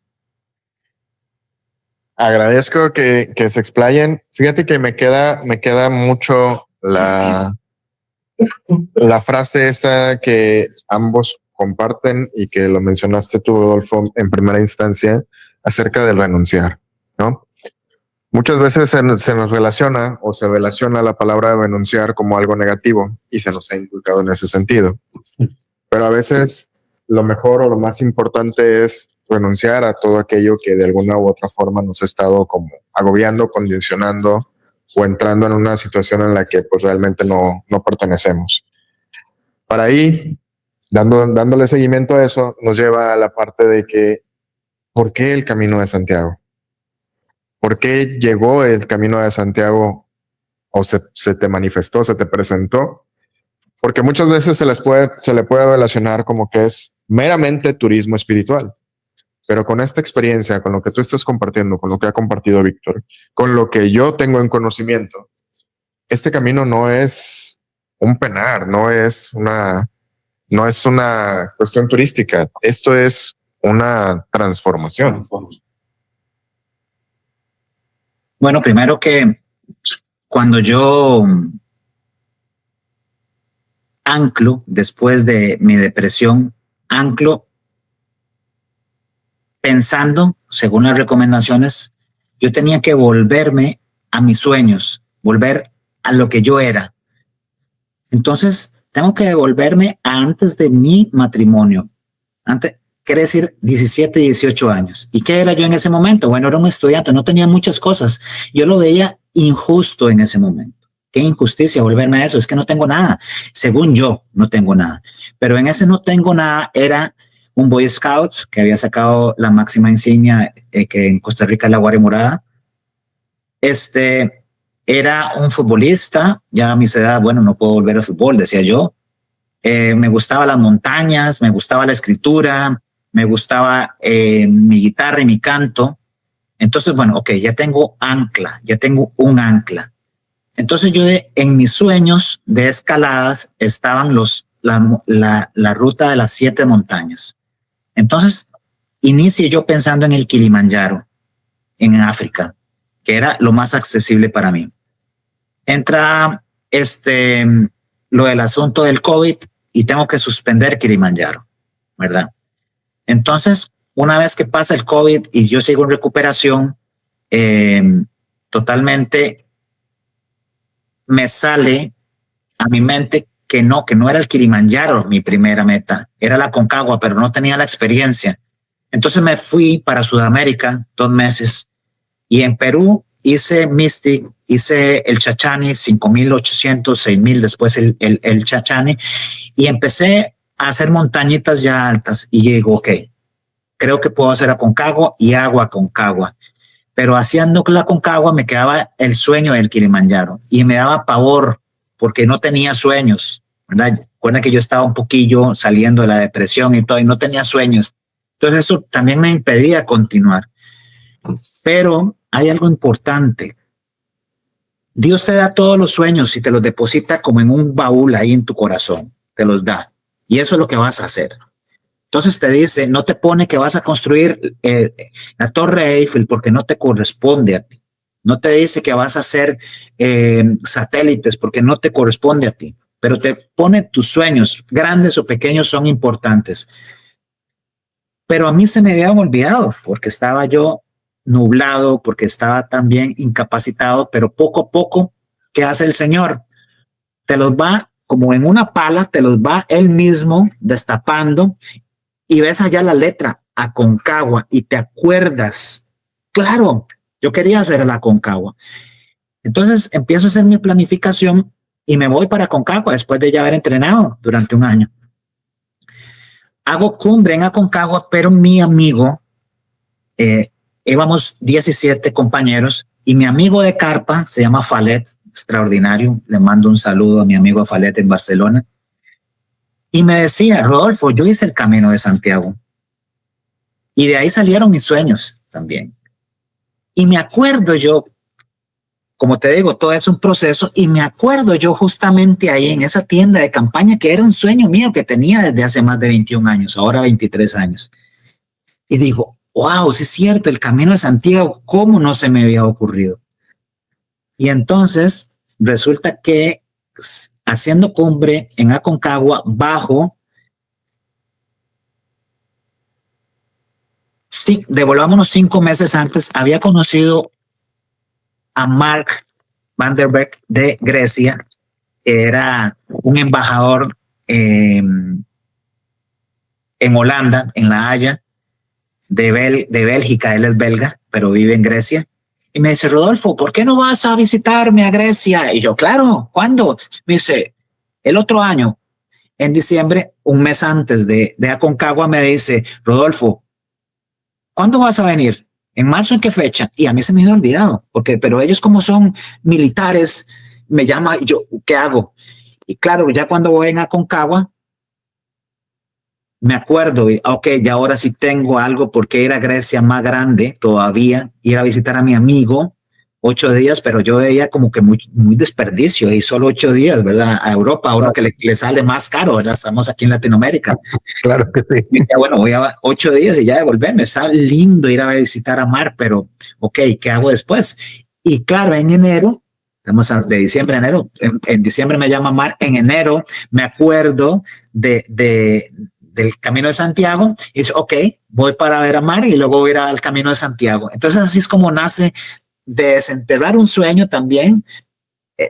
Agradezco que se explayen. Fíjate que me queda mucho la frase esa que ambos comparten y que lo mencionaste tú, Rodolfo, en primera instancia, acerca del renunciar, ¿no? Muchas veces se nos relaciona o se relaciona la palabra renunciar como algo negativo y se nos ha inculcado en ese sentido. Pero a veces lo mejor o lo más importante es renunciar a todo aquello que de alguna u otra forma nos ha estado como agobiando, condicionando o entrando en una situación en la que pues realmente no pertenecemos. Para ahí, dándole seguimiento a eso, nos lleva a la parte de que ¿por qué el Camino de Santiago? ¿Por qué llegó el Camino de Santiago o se te manifestó, se te presentó? Porque muchas veces se le puede relacionar como que es meramente turismo espiritual. Pero con esta experiencia, con lo que tú estás compartiendo, con lo que ha compartido Víctor, con lo que yo tengo en conocimiento, este camino no es un penar, no es una cuestión turística. Esto es una transformación. Bueno, primero que cuando yo anclo después de mi depresión, anclo pensando, según las recomendaciones, yo tenía que volverme a mis sueños, volver a lo que yo era. Entonces, tengo que devolverme a antes de mi matrimonio. Antes, quiere decir 17, 18 años. ¿Y qué era yo en ese momento? Bueno, era un estudiante, no tenía muchas cosas. Yo lo veía injusto en ese momento. Qué injusticia volverme a eso. Es que no tengo nada. Según yo, no tengo nada. Pero en ese no tengo nada era un Boy Scout que había sacado la máxima insignia que en Costa Rica es la Guardia Morada. Era un futbolista, ya a mi edad, bueno, no puedo volver al fútbol, decía yo. Me gustaba las montañas, me gustaba la escritura, me gustaba mi guitarra y mi canto. Entonces, bueno, ok, ya tengo un ancla. Entonces yo en mis sueños de escaladas estaban la ruta de las 7 montañas. Entonces inicié yo pensando en el Kilimanjaro, en África, que era lo más accesible para mí. Entra lo del asunto del COVID y tengo que suspender Kilimanjaro, ¿verdad? Entonces, una vez que pasa el COVID y yo sigo en recuperación, totalmente me sale a mi mente que no era el Kilimanjaro mi primera meta, era la Aconcagua, pero no tenía la experiencia. Entonces me fui para Sudamérica 2 meses y en Perú hice Mystic, hice el Chachani 5,800, 6,000, después el Chachani y empecé a hacer montañitas ya altas y digo, ok, creo que puedo hacer Aconcagua y hago Aconcagua. Pero haciendo la Aconcagua me quedaba el sueño del Kilimanjaro y me daba pavor porque no tenía sueños, ¿verdad? Recuerda que yo estaba un poquillo saliendo de la depresión y todo y no tenía sueños. Entonces eso también me impedía continuar. Pero hay algo importante. Dios te da todos los sueños y te los deposita como en un baúl ahí en tu corazón. Te los da. Y eso es lo que vas a hacer. Entonces te dice, no te pone que vas a construir la Torre Eiffel porque no te corresponde a ti. No te dice que vas a hacer satélites porque no te corresponde a ti. Pero te pone tus sueños, grandes o pequeños, son importantes. Pero a mí se me había olvidado porque estaba yo nublado, porque estaba también incapacitado, pero poco a poco, ¿qué hace el Señor? Te los va, como en una pala, te los va él mismo destapando y ves allá la letra Aconcagua y te acuerdas. Claro, yo quería hacer la Aconcagua. Entonces empiezo a hacer mi planificación y me voy para Aconcagua después de ya haber entrenado durante 1 año. Hago cumbre en Aconcagua, pero mi amigo, íbamos 17 compañeros y mi amigo de carpa se llama Falet, extraordinario. Le mando un saludo a mi amigo Falet en Barcelona. Y me decía, Rodolfo, yo hice el Camino de Santiago. Y de ahí salieron mis sueños también. Y me acuerdo yo, como te digo, todo es un proceso, y me acuerdo yo justamente ahí en esa tienda de campaña que era un sueño mío que tenía desde hace más de 21 años, ahora 23 años. Y digo, wow, sí es cierto, el Camino de Santiago, ¿cómo no se me había ocurrido? Y entonces resulta que haciendo cumbre en Aconcagua, bajo, sí, devolvámonos 5 meses antes, había conocido a Mark Van der Beek de Grecia, que era un embajador en Holanda, en La Haya, de Bélgica. Él es belga, pero vive en Grecia. Y me dice, Rodolfo, ¿por qué no vas a visitarme a Grecia? Y yo, claro, ¿cuándo? Me dice, el otro año, en diciembre, 1 mes antes de Aconcagua, me dice, Rodolfo, ¿cuándo vas a venir? ¿En marzo? ¿En qué fecha? Y a mí se me había olvidado, pero ellos como son militares, me llaman y yo, ¿qué hago? Y claro, ya cuando voy en Aconcagua, me acuerdo, ok, ya ahora sí tengo algo porque ir a Grecia más grande todavía, ir a visitar a mi amigo, 8 días, pero yo veía como que muy desperdicio y solo 8 días, ¿verdad? A Europa, a uno que le sale más caro, ¿verdad? Estamos aquí en Latinoamérica. Claro que sí. Y decía, bueno, voy a 8 días y ya devolverme. Está lindo ir a visitar a Mar, pero ok, ¿qué hago después? Y claro, en enero, estamos de diciembre a enero, en diciembre me llama Mar, en enero me acuerdo del Camino de Santiago y dice, ok, voy para ver a Mar y luego voy a ir al Camino de Santiago. Entonces así es como nace de desenterrar un sueño también,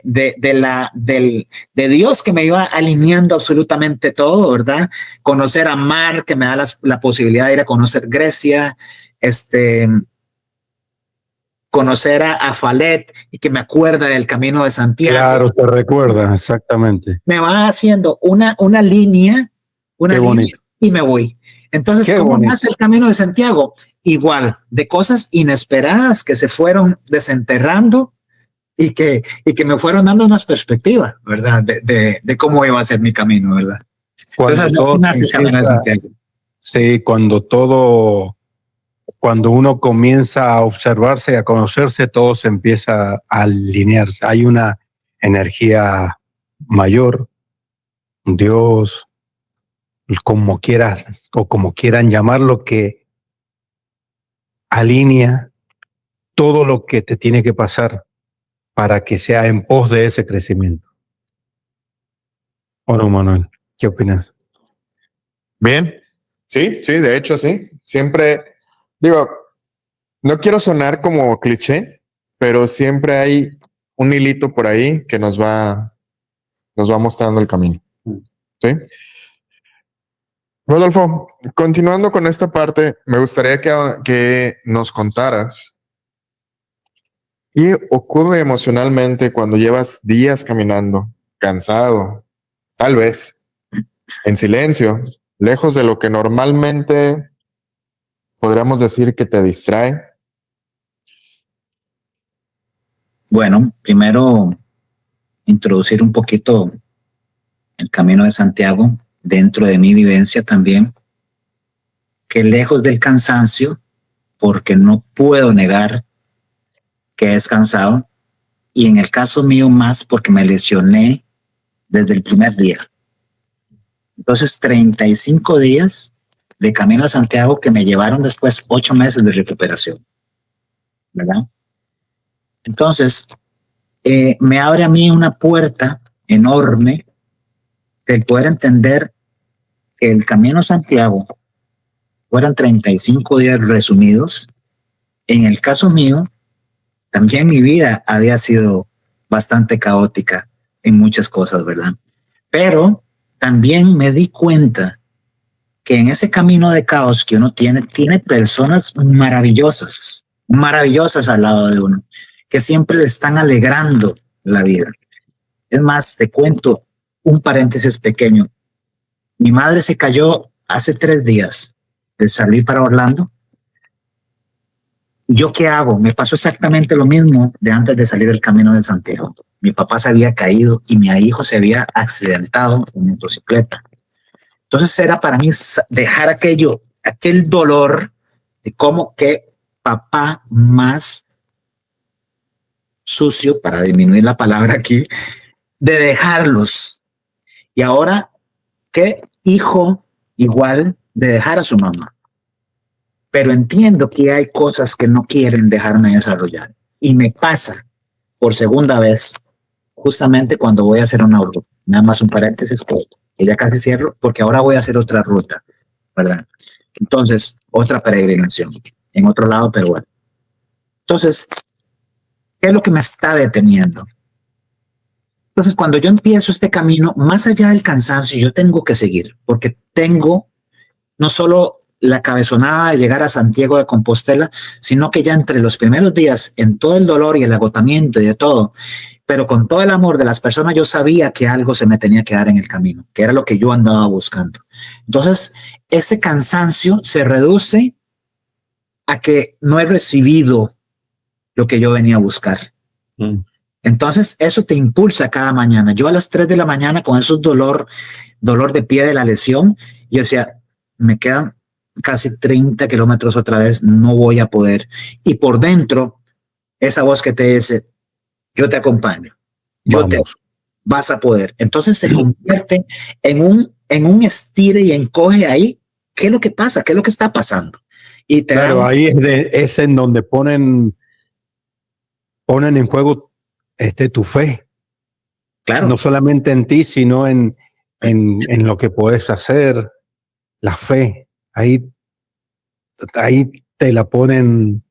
de Dios que me iba alineando absolutamente todo, ¿verdad? Conocer a Mar, que me da la posibilidad de ir a conocer Grecia, conocer a Falet y que me acuerda del Camino de Santiago. Claro, te recuerda, exactamente. Me va haciendo una línea, Qué bonito. y me voy. Entonces, Qué ¿cómo bonito. nace el Camino de Santiago? Igual, de cosas inesperadas que se fueron desenterrando y que me fueron dando unas perspectivas, ¿verdad? De cómo iba a ser mi camino, ¿verdad? Entonces, así nace el Camino de Santiago. Sí, cuando uno comienza a observarse, a conocerse, todo se empieza a alinearse. Hay una energía mayor, Dios, como quieras o como quieran llamarlo, que alinea todo lo que te tiene que pasar para que sea en pos de ese crecimiento. ¿O no, Manuel? ¿Qué opinas? Bien, sí, de hecho sí. Siempre, digo, no quiero sonar como cliché, pero siempre hay un hilito por ahí que nos va mostrando el camino. ¿Sí? Rodolfo, continuando con esta parte, me gustaría que nos contaras qué ocurre emocionalmente cuando llevas días caminando, cansado, tal vez, en silencio, lejos de lo que normalmente podríamos decir que te distrae. Bueno, primero introducir un poquito el Camino de Santiago dentro de mi vivencia también, que lejos del cansancio, porque no puedo negar que es cansado, y en el caso mío más porque me lesioné desde el primer día. Entonces, 35 días de Camino a Santiago que me llevaron después 8 meses de recuperación, ¿verdad? Entonces, me abre a mí una puerta enorme el poder entender que el Camino a Santiago fueran 35 días resumidos. En el caso mío, también mi vida había sido bastante caótica en muchas cosas, ¿verdad? Pero también me di cuenta que en ese camino de caos que uno tiene personas maravillosas, maravillosas al lado de uno, que siempre le están alegrando la vida. Es más, te cuento un paréntesis pequeño. Mi madre se cayó hace 3 días de salir para Orlando. ¿Yo qué hago? Me pasó exactamente lo mismo de antes de salir del Camino de Santiago. Mi papá se había caído y mi hijo se había accidentado en motocicleta. Entonces era para mí dejar aquel dolor de cómo que papá más sucio, para disminuir la palabra aquí, de dejarlos. Y ahora, ¿qué hijo igual de dejar a su mamá? Pero entiendo que hay cosas que no quieren dejarme desarrollar. Y me pasa por segunda vez, justamente cuando voy a hacer una ruta. Nada más un paréntesis, que ya casi cierro, porque ahora voy a hacer otra ruta, ¿verdad? Entonces, otra peregrinación en otro lado, pero bueno. Entonces, ¿qué es lo que me está deteniendo? Entonces, cuando yo empiezo este camino, más allá del cansancio, yo tengo que seguir, porque tengo no solo la cabezonada de llegar a Santiago de Compostela, sino que ya entre los primeros días, en todo el dolor y el agotamiento y de todo, pero con todo el amor de las personas, yo sabía que algo se me tenía que dar en el camino, que era lo que yo andaba buscando. Entonces, ese cansancio se reduce a que no he recibido lo que yo venía a buscar. Entonces, eso te impulsa cada mañana. Yo a las 3 de la mañana con esos dolor de pie de la lesión, yo decía, me quedan casi 30 kilómetros otra vez, no voy a poder. Y por dentro, esa voz que te dice, yo te acompaño, vas a poder. Entonces se convierte en un estire y encoge ahí. ¿Qué es lo que pasa? ¿Qué es lo que está pasando? Y claro, ahí es en donde ponen en juego tu fe. Claro. No solamente en ti, sino en lo que puedes hacer, la fe. Ahí te la ponen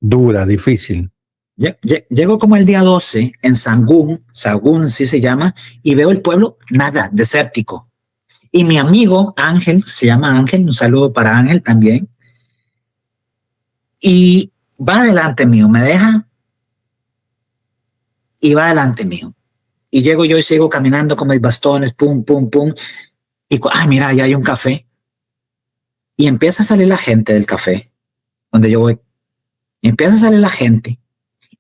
dura, difícil. Llego como el día 12 en Sahagún sí se llama, y veo el pueblo, nada, desértico. Y mi amigo Ángel, se llama Ángel, un saludo para Ángel también, y va delante mío, me deja y va delante mío. Y llego yo y sigo caminando con mis bastones, pum, pum, pum. Y, mira, ya hay un café. Y empieza a salir la gente del café, donde yo voy. Y empieza a salir la gente.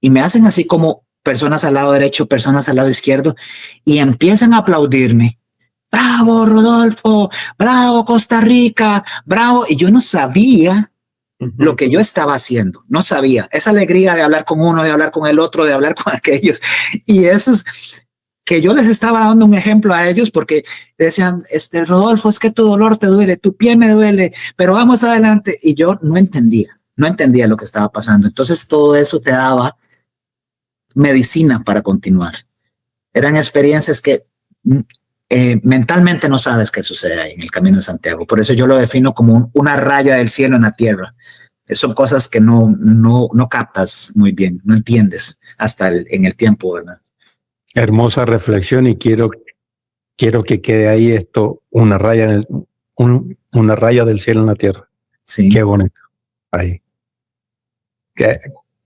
Y me hacen así como personas al lado derecho, personas al lado izquierdo. Y empiezan a aplaudirme. Bravo, Rodolfo. Bravo, Costa Rica. Bravo. Y yo no sabía lo que yo estaba haciendo. No sabía. Esa alegría de hablar con uno, de hablar con el otro, de hablar con aquellos. Y eso es que yo les estaba dando un ejemplo a ellos porque decían, Rodolfo, es que tu dolor te duele, tu pie me duele, pero vamos adelante. Y yo no entendía lo que estaba pasando. Entonces todo eso te daba medicina para continuar. Eran experiencias que mentalmente no sabes qué sucede ahí en el Camino de Santiago. Por eso yo lo defino como una raya del cielo en la tierra. Son cosas que no captas muy bien, no entiendes hasta en el tiempo, ¿verdad? Hermosa reflexión, y quiero que quede ahí esto, una raya una raya del cielo en la tierra. Sí. Qué bonito. Ahí.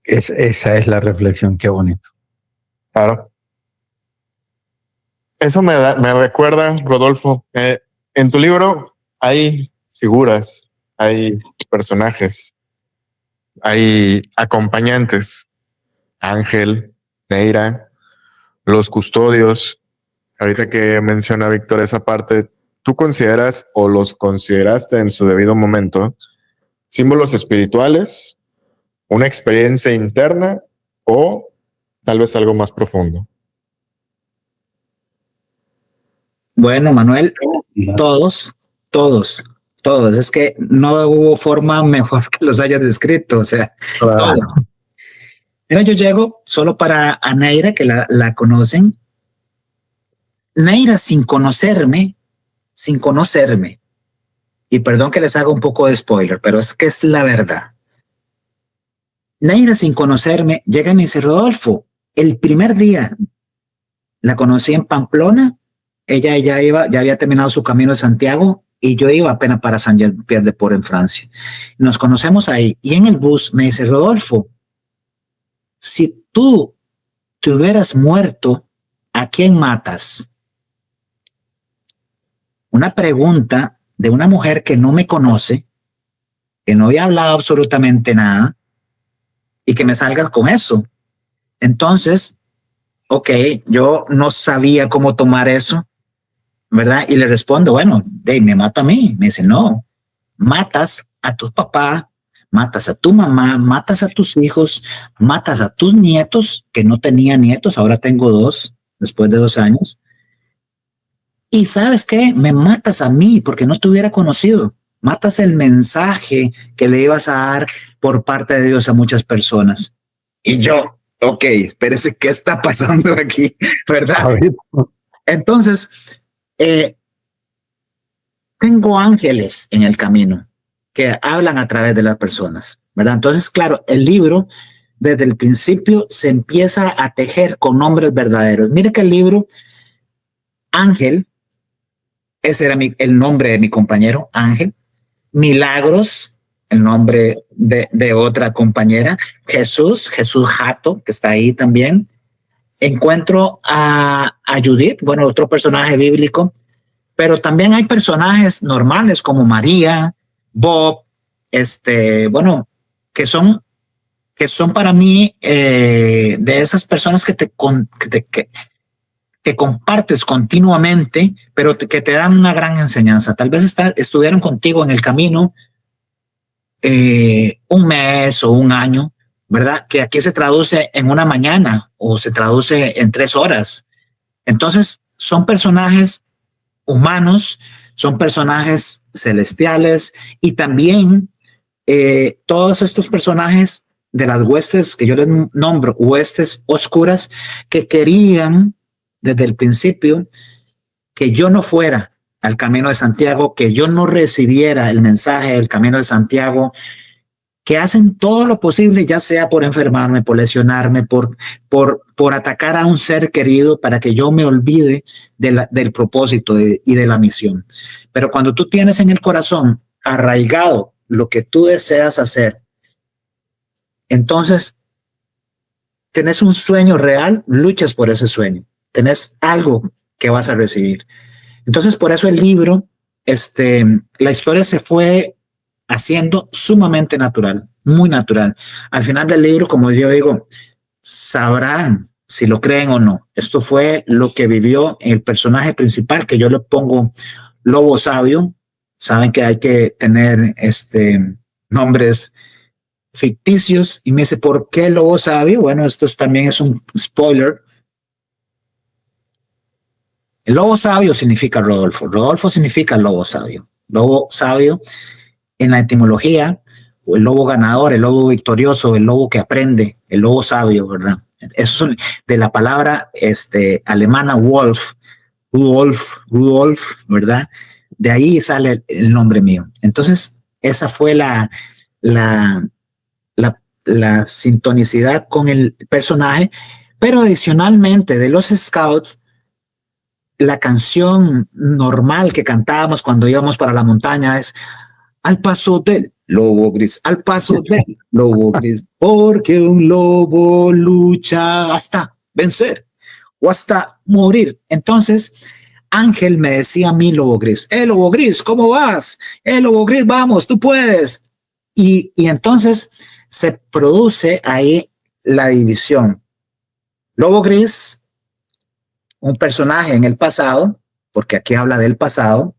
Esa es la reflexión, qué bonito. Claro. Eso me recuerda, Rodolfo, en tu libro hay figuras, hay personajes, hay acompañantes, Ángel, Neira, los custodios. Ahorita que menciona Víctor esa parte, ¿tú consideras o los consideraste en su debido momento símbolos espirituales, una experiencia interna o tal vez algo más profundo? Bueno, Manuel, todos. Es que no hubo forma mejor que los hayas descrito, o sea, claro. Todos. Mira, yo llego solo para a Neira, que la conocen. Neira sin conocerme, y perdón que les haga un poco de spoiler, pero es que es la verdad. Neira sin conocerme llega y me dice, Rodolfo, el primer día la conocí en Pamplona, ella ya había terminado su camino de Santiago y yo iba apenas para Saint-Pierre-de-Port en Francia. Nos conocemos ahí y en el bus me dice, Rodolfo, si tú te hubieras muerto, ¿a quién matas? Una pregunta de una mujer que no me conoce, que no había hablado absolutamente nada y que me salgas con eso. Entonces, ok, yo no sabía cómo tomar eso, ¿verdad? Y le respondo, bueno, me mata a mí. Me dice, no, matas a tu papá, matas a tu mamá, matas a tus hijos, matas a tus nietos, que no tenía nietos, ahora tengo 2, después de 2 años. Y ¿sabes qué? Me matas a mí porque no te hubiera conocido. Matas el mensaje que le ibas a dar por parte de Dios a muchas personas. Y yo, ok, espérese, ¿qué está pasando aquí? ¿Verdad? Entonces, tengo ángeles en el camino que hablan a través de las personas, ¿verdad? Entonces, claro, el libro desde el principio se empieza a tejer con nombres verdaderos. Mire que el libro Ángel, ese era el nombre de mi compañero, Ángel. Milagros, el nombre de otra compañera. Jesús Jato, que está ahí también. Encuentro a Judith, bueno, otro personaje bíblico, pero también hay personajes normales como María, Bob, bueno, que son para mí de esas personas que compartes continuamente, pero que te dan una gran enseñanza. Tal vez estuvieron contigo en el camino un mes o un año, ¿verdad? Que aquí se traduce en una mañana o se traduce en 3 horas. Entonces, son personajes humanos, son personajes celestiales y también todos estos personajes de las huestes que yo les nombro, huestes oscuras, que querían desde el principio que yo no fuera al Camino de Santiago, que yo no recibiera el mensaje del Camino de Santiago, que hacen todo lo posible, ya sea por enfermarme, por lesionarme, por atacar a un ser querido para que yo me olvide del propósito y de la misión. Pero cuando tú tienes en el corazón arraigado lo que tú deseas hacer, entonces tenés un sueño real, luchas por ese sueño, tenés algo que vas a recibir. Entonces, por eso el libro, la historia se fue haciendo sumamente natural, muy natural. Al final del libro, como yo digo, sabrán si lo creen o no. Esto fue lo que vivió el personaje principal, que yo le pongo Lobo Sabio. Saben que hay que tener nombres ficticios, y me dice, ¿por qué Lobo Sabio? Bueno, esto también es un spoiler. El lobo sabio significa Rodolfo. Rodolfo significa lobo sabio. Lobo sabio en la etimología, o el lobo ganador, el lobo victorioso, el lobo que aprende, el lobo sabio, ¿verdad? Eso es de la palabra alemana Wolf, Rudolf, ¿verdad? De ahí sale el nombre mío. Entonces, esa fue la sintonicidad con el personaje, pero adicionalmente de los Scouts, la canción normal que cantábamos cuando íbamos para la montaña es al paso del lobo gris, al paso del lobo gris, porque un lobo lucha hasta vencer o hasta morir. Entonces, Ángel me decía a mí, lobo gris, ¿cómo vas? Lobo gris, vamos, tú puedes. Y entonces se produce ahí la división. Lobo gris, un personaje en el pasado, porque aquí habla del pasado,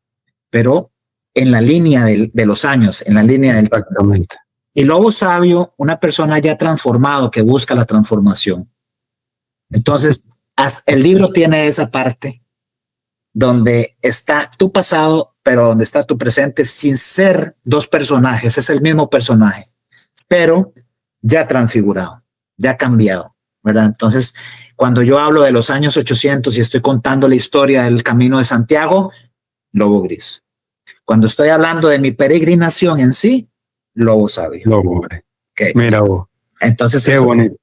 pero en la línea de los años, en la línea del... Exactamente. Y lobo sabio, una persona ya transformado que busca la transformación. Entonces, el libro tiene esa parte donde está tu pasado, pero donde está tu presente, sin ser dos personajes, es el mismo personaje, pero ya transfigurado, ya cambiado, ¿verdad? Entonces, cuando yo hablo de los años 800 y estoy contando la historia del Camino de Santiago, lobo gris. Cuando estoy hablando de mi peregrinación en sí, lobo sabio. Lobo gris. Okay. Mira vos. Entonces, qué bonito.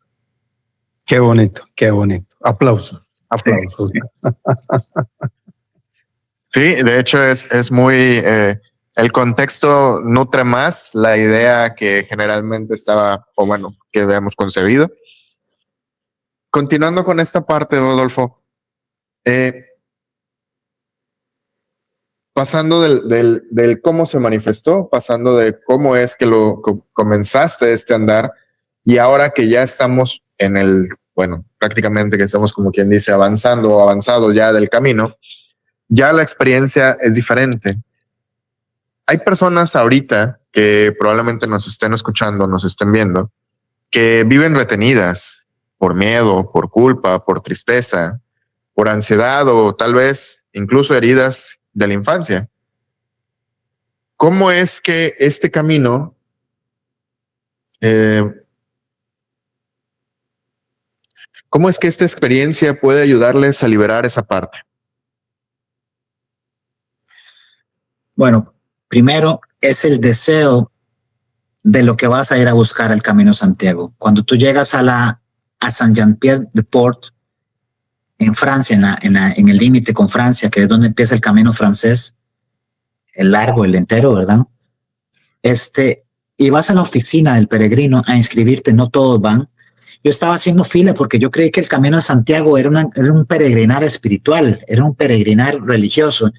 Qué bonito, qué bonito. Aplausos. Aplausos. Sí, de hecho es muy... el contexto nutre más la idea que generalmente estaba, o bueno, que habíamos concebido. Continuando con esta parte, Rodolfo, pasando del cómo se manifestó, pasando de cómo es que comenzaste andar, y ahora que ya estamos en prácticamente que estamos, como quien dice, avanzado ya del camino, ya la experiencia es diferente. Hay personas ahorita que probablemente nos estén escuchando, nos estén viendo, que viven retenidas por miedo, por culpa, por tristeza, por ansiedad o tal vez incluso heridas de la infancia. ¿Cómo es que este camino cómo es que esta experiencia puede ayudarles a liberar esa parte? Bueno, primero es el deseo de lo que vas a ir a buscar al Camino Santiago. Cuando tú llegas a Saint-Jean-Pied-de-Port, en Francia, en el límite con Francia, que es donde empieza el camino francés, el largo, el entero, ¿verdad? Y vas a la oficina del peregrino a inscribirte, no todos van. Yo estaba haciendo fila porque yo creí que el Camino de Santiago era un peregrinar espiritual, era un peregrinar religioso.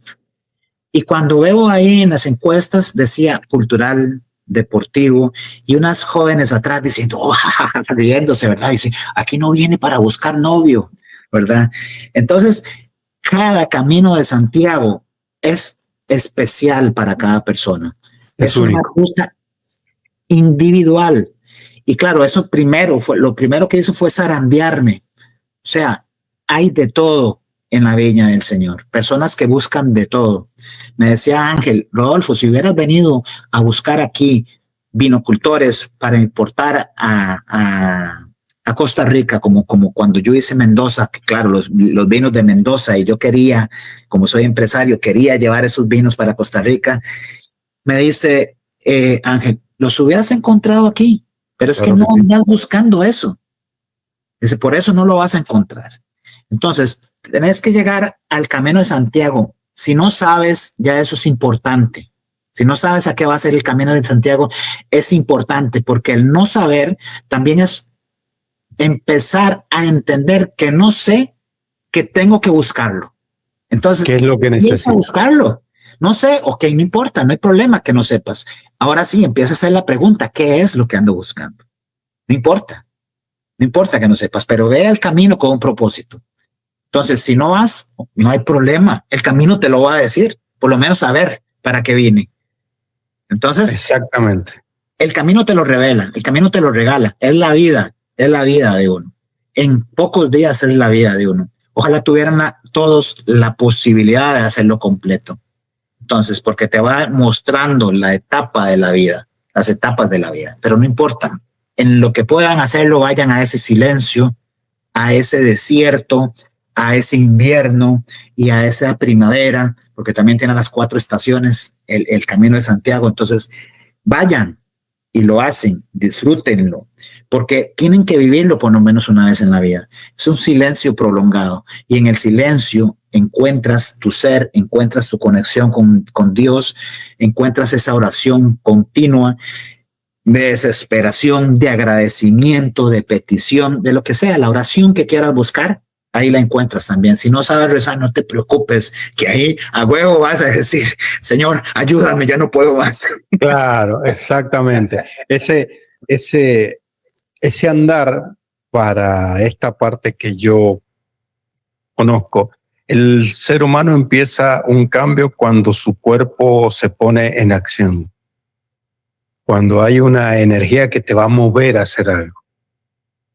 Y cuando veo ahí en las encuestas, decía cultural, deportivo, y unas jóvenes atrás diciendo, riéndose, ¿verdad? Dice, aquí no viene para buscar novio, ¿verdad? Entonces, cada Camino de Santiago es especial para cada persona. Es una ruta individual. Y claro, lo primero que hizo fue zarandearme. O sea, hay de todo en la viña del Señor, personas que buscan de todo. Me decía Ángel, Rodolfo, si hubieras venido a buscar aquí vinocultores para importar a Costa Rica, como cuando yo hice Mendoza, que claro, los vinos de Mendoza, y yo quería, como soy empresario, quería llevar esos vinos para Costa Rica. Me dice Ángel, los hubieras encontrado aquí, pero es Claro que no que sí. andas buscando eso. Dice, por eso no lo vas a encontrar. Entonces, tenés que llegar al camino de Santiago. Si no sabes, ya eso es importante. Si no sabes a qué va a ser el camino de Santiago, es importante, porque el no saber también es empezar a entender que no sé, que tengo que buscarlo. Entonces, ¿Qué es lo que empieza a necesitas? buscarlo. No sé, ok, no importa, no hay problema que no sepas. Ahora sí, empieza a hacer la pregunta, ¿qué es lo que ando buscando? No importa, no importa que no sepas, pero ve el camino con un propósito. Entonces, si no vas, no hay problema. El camino te lo va a decir, por lo menos saber para qué vine. Entonces, Exactamente. el camino te lo revela, el camino te lo regala. Es la vida de uno. En pocos días es la vida de uno. Ojalá tuvieran todos la posibilidad de hacerlo completo. Entonces, porque te va mostrando la etapa de la vida, las etapas de la vida, pero no importa. En lo que puedan hacerlo, vayan a ese silencio, a ese desierto, a ese invierno y a esa primavera, porque también tiene las 4 estaciones, el Camino de Santiago. Entonces, vayan y lo hacen, disfrútenlo, porque tienen que vivirlo por lo menos una vez en la vida. Es un silencio prolongado y en el silencio encuentras tu ser, encuentras tu conexión con Dios, encuentras esa oración continua de desesperación, de agradecimiento, de petición, de lo que sea, la oración que quieras buscar, ahí la encuentras también. Si no sabes rezar, no te preocupes, que ahí a huevo vas a decir, Señor, ayúdame, ya no puedo más. Claro, exactamente. Ese andar para esta parte que yo conozco, el ser humano empieza un cambio cuando su cuerpo se pone en acción, cuando hay una energía que te va a mover a hacer algo.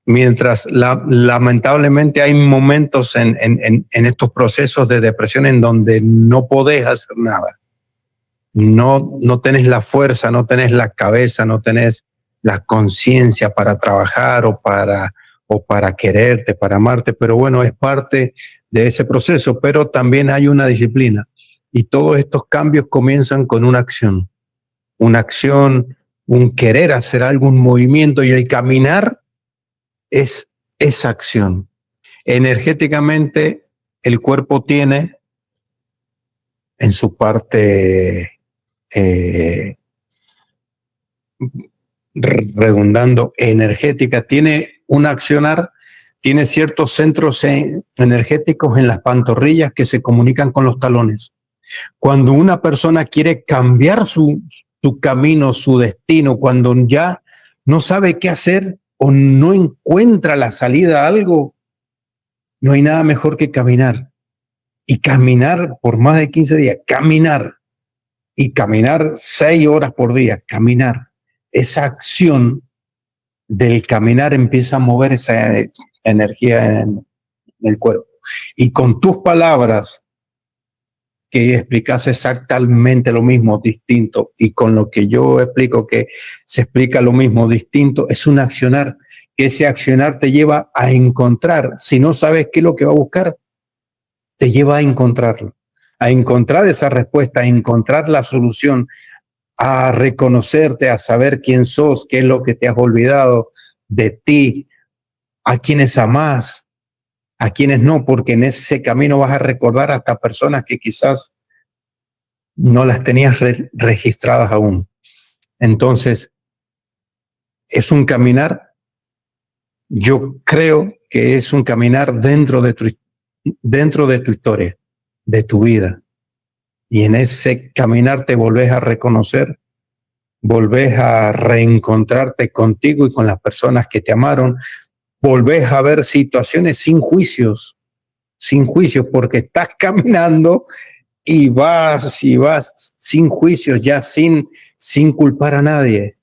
Mientras lamentablemente hay momentos en estos procesos de depresión en donde no podés hacer nada. No tenés la fuerza, no tenés la cabeza, no tenés la conciencia para trabajar o para quererte, para amarte, pero bueno, es parte de ese proceso, pero también hay una disciplina y todos estos cambios comienzan con una acción, un querer hacer algo, un movimiento, y el caminar es esa acción. Energéticamente, el cuerpo tiene en su parte redundando energética, tiene un accionar, tiene ciertos centros energéticos en las pantorrillas que se comunican con los talones. Cuando una persona quiere cambiar su camino, su destino, cuando ya no sabe qué hacer o no encuentra la salida a algo, no hay nada mejor que caminar. Y caminar por más de 15 días, caminar. Y caminar 6 horas por día, caminar. Esa acción del caminar empieza a mover esa energía en el cuerpo. Y con tus palabras, que explicas exactamente lo mismo, distinto, y con lo que yo explico, que se explica lo mismo, distinto, es un accionar, que ese accionar te lleva a encontrar. Si no sabes qué es lo que va a buscar, te lleva a encontrarlo, a encontrar esa respuesta, a encontrar la solución, a reconocerte, a saber quién sos, qué es lo que te has olvidado de ti, a quienes amás, a quienes no, porque en ese camino vas a recordar hasta personas que quizás no las tenías registradas aún. Entonces, es un caminar, yo creo que es un caminar dentro de tu historia, de tu vida. Y en ese caminar te volvés a reconocer, volvés a reencontrarte contigo y con las personas que te amaron, volvés a ver situaciones sin juicios, porque estás caminando y vas sin juicios, ya sin culpar a nadie,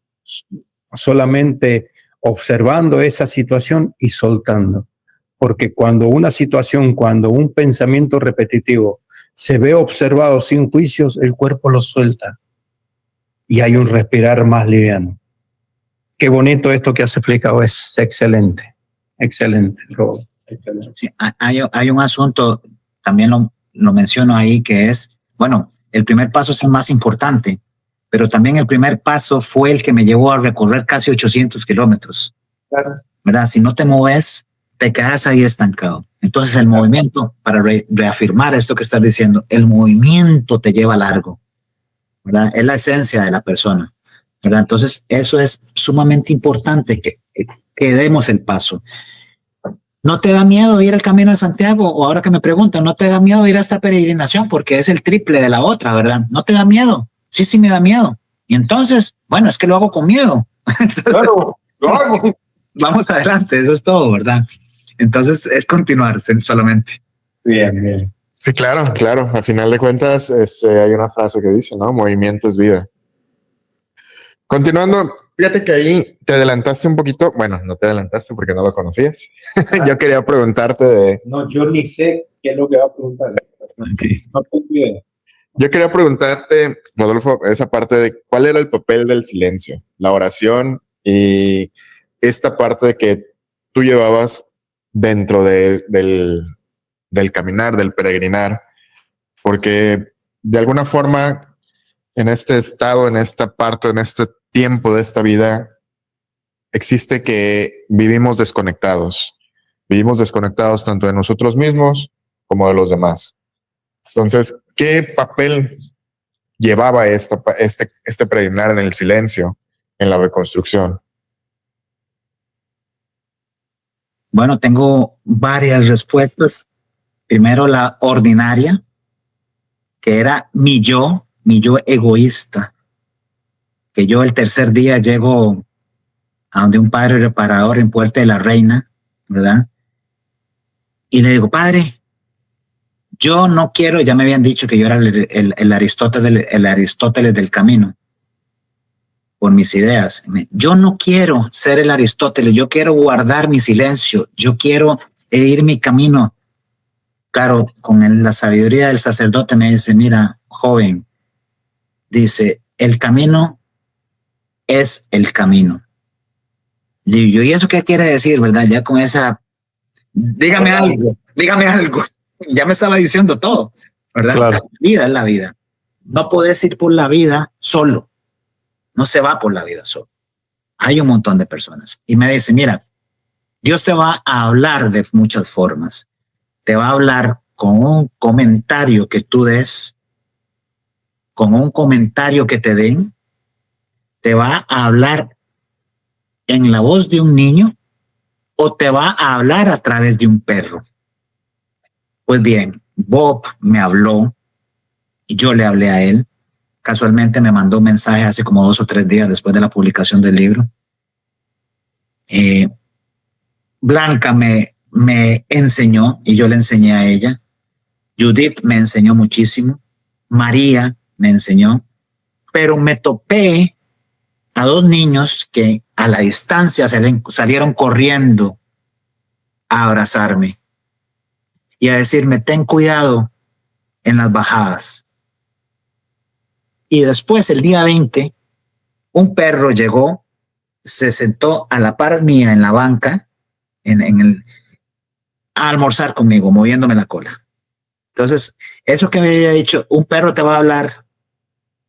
solamente observando esa situación y soltando. Porque cuando una situación, cuando un pensamiento repetitivo se ve observado sin juicios, el cuerpo lo suelta y hay un respirar más liviano. Qué bonito esto que has explicado, es excelente, excelente, Rob. Excelente. Sí, hay un asunto, también lo menciono ahí, que es, bueno, el primer paso es el más importante, pero también el primer paso fue el que me llevó a recorrer casi 800 kilómetros. Claro. ¿Verdad? Si no te mueves, te quedas ahí estancado. Entonces el movimiento, para reafirmar esto que estás diciendo, el movimiento te lleva largo, ¿verdad? Es la esencia de la persona, ¿verdad? Entonces eso es sumamente importante que demos el paso. ¿No te da miedo ir al Camino de Santiago? O ahora que me preguntan, ¿no te da miedo ir a esta peregrinación? Porque es el triple de la otra, ¿verdad? ¿No te da miedo? Sí, sí me da miedo. Y entonces, bueno, es que lo hago con miedo. Entonces, Claro, lo hago. vamos adelante, eso es todo, ¿verdad? Entonces es continuar solamente. Bien, bien. Sí, claro, claro. A final de cuentas, hay una frase que dice, ¿no? Movimiento es vida. Continuando, fíjate que ahí te adelantaste un poquito. Bueno, no te adelantaste porque no lo conocías. Yo quería preguntarte de... No, yo ni sé qué es lo que va a preguntar. Okay. No tengo idea. Yo quería preguntarte, Rodolfo, esa parte de cuál era el papel del silencio, la oración y esta parte de que tú llevabas dentro del caminar, del peregrinar, porque de alguna forma en este estado, en esta parte, en este tiempo de esta vida, existe que vivimos desconectados tanto de nosotros mismos como de los demás. Entonces, ¿qué papel llevaba este peregrinar en el silencio, en la reconstrucción? Bueno, tengo varias respuestas. Primero, la ordinaria, que era mi yo egoísta, que yo el tercer día llego a donde un padre reparador en Puerta de la Reina, ¿verdad? Y le digo, padre, yo no quiero, ya me habían dicho que yo era el Aristóteles del camino, por mis ideas. Yo no quiero ser el Aristóteles, yo quiero guardar mi silencio, yo quiero ir mi camino. Claro, con la sabiduría del sacerdote me dice, mira, joven, dice, el camino es el camino. Le digo, ¿y eso qué quiere decir, verdad? Ya con esa, dígame algo. Ya me estaba diciendo todo, ¿verdad? Claro. O sea, la vida es la vida. No puedes ir por la vida solo. No se va por la vida solo. Hay un montón de personas. Y me dice, mira, Dios te va a hablar de muchas formas. Te va a hablar con un comentario que tú des, con un comentario que te den. Te va a hablar en la voz de un niño o te va a hablar a través de un perro. Pues bien, Bob me habló y yo le hablé a él. Casualmente me mandó un mensaje hace como 2 o 3 días después de la publicación del libro. Blanca me enseñó y yo le enseñé a ella. Judith me enseñó muchísimo. María me enseñó. Pero me topé a 2 niños que a la distancia salieron corriendo a abrazarme y a decirme, ten cuidado en las bajadas. Y después, el día 20, un perro llegó, se sentó a la par mía en la banca, a almorzar conmigo, moviéndome la cola. Entonces, eso que me había dicho, un perro te va a hablar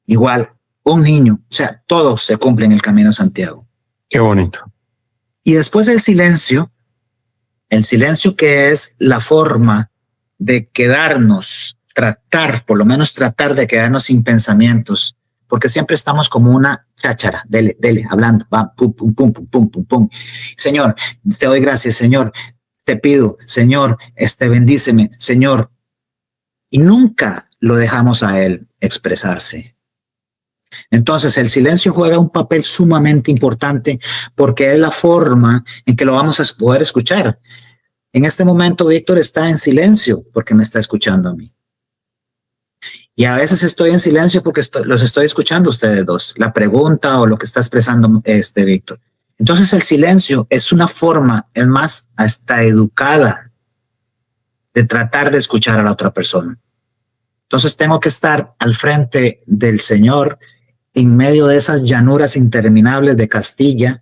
igual, un niño, o sea, todo se cumple en el Camino a Santiago. Qué bonito. Y después el silencio que es la forma de quedarnos, por lo menos tratar de quedarnos sin pensamientos, porque siempre estamos como una cháchara, dele, hablando, va, pum, pum, pum, pum, pum, pum, pum. Señor, te doy gracias, Señor, te pido, Señor, bendíceme, Señor. Y nunca lo dejamos a Él expresarse. Entonces el silencio juega un papel sumamente importante porque es la forma en que lo vamos a poder escuchar. En este momento Víctor está en silencio porque me está escuchando a mí. Y a veces estoy en silencio porque los estoy escuchando ustedes dos, la pregunta o lo que está expresando Víctor. Entonces el silencio es una forma, es más, hasta educada de tratar de escuchar a la otra persona. Entonces tengo que estar al frente del Señor en medio de esas llanuras interminables de Castilla,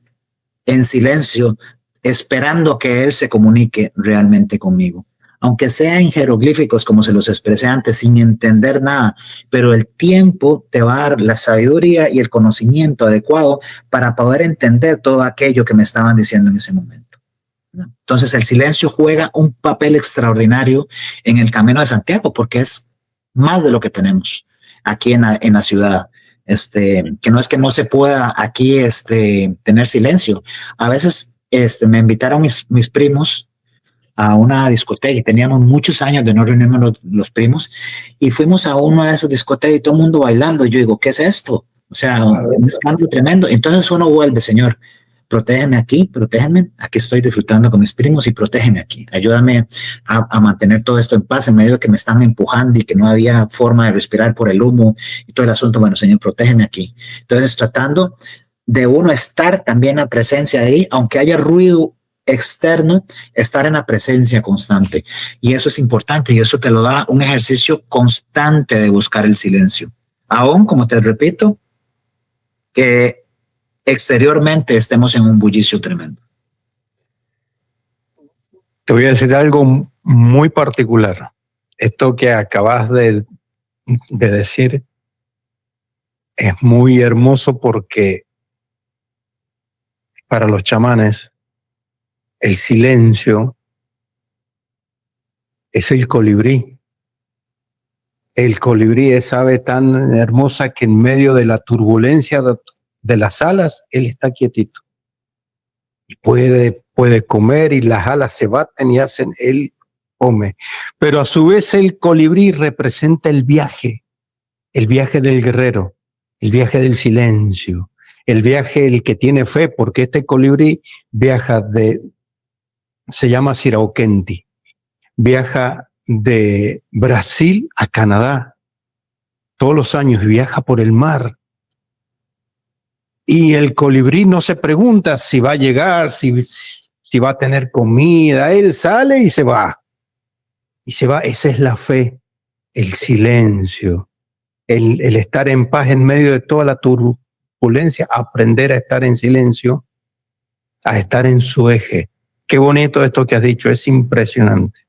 en silencio, esperando que Él se comunique realmente conmigo. aunque sea en jeroglíficos como se los expresé antes, sin entender nada, pero el tiempo te va a dar la sabiduría y el conocimiento adecuado para poder entender todo aquello que me estaban diciendo en ese momento. Entonces el silencio juega un papel extraordinario en el Camino de Santiago, porque es más de lo que tenemos aquí en la ciudad. Que no es que no se pueda aquí tener silencio. A veces me invitaron mis primos a una discoteca y teníamos muchos años de no reunirnos los primos, y fuimos a una de esas discotecas y todo el mundo bailando. Y yo digo, ¿qué es esto? O sea, un escándalo tremendo. Entonces uno vuelve, Señor, protégeme aquí estoy disfrutando con mis primos, y protégeme aquí. Ayúdame a mantener todo esto en paz en medio de que me están empujando y que no había forma de respirar por el humo y todo el asunto. Bueno, Señor, protégeme aquí. Entonces, tratando de uno estar también en la presencia de ahí, aunque haya ruido externo, estar en la presencia constante. Y eso es importante, y eso te lo da un ejercicio constante de buscar el silencio. Aún, como te repito, que exteriormente estemos en un bullicio tremendo. Te voy a decir algo muy particular. Esto que acabas de decir es muy hermoso, porque para los chamanes el silencio es el colibrí. El colibrí es ave tan hermosa que en medio de la turbulencia de las alas, él está quietito. Y puede comer, y las alas se baten y él come. Pero a su vez el colibrí representa el viaje del guerrero, el viaje del silencio, el viaje el que tiene fe, porque este colibrí viaja se llama Siraukenti, viaja de Brasil a Canadá todos los años, viaja por el mar. Y el colibrí no se pregunta si va a llegar, si va a tener comida. Él sale y se va. Y se va. Esa es la fe, el silencio, el estar en paz en medio de toda la turbulencia, aprender a estar en silencio, a estar en su eje. Qué bonito esto que has dicho, es impresionante.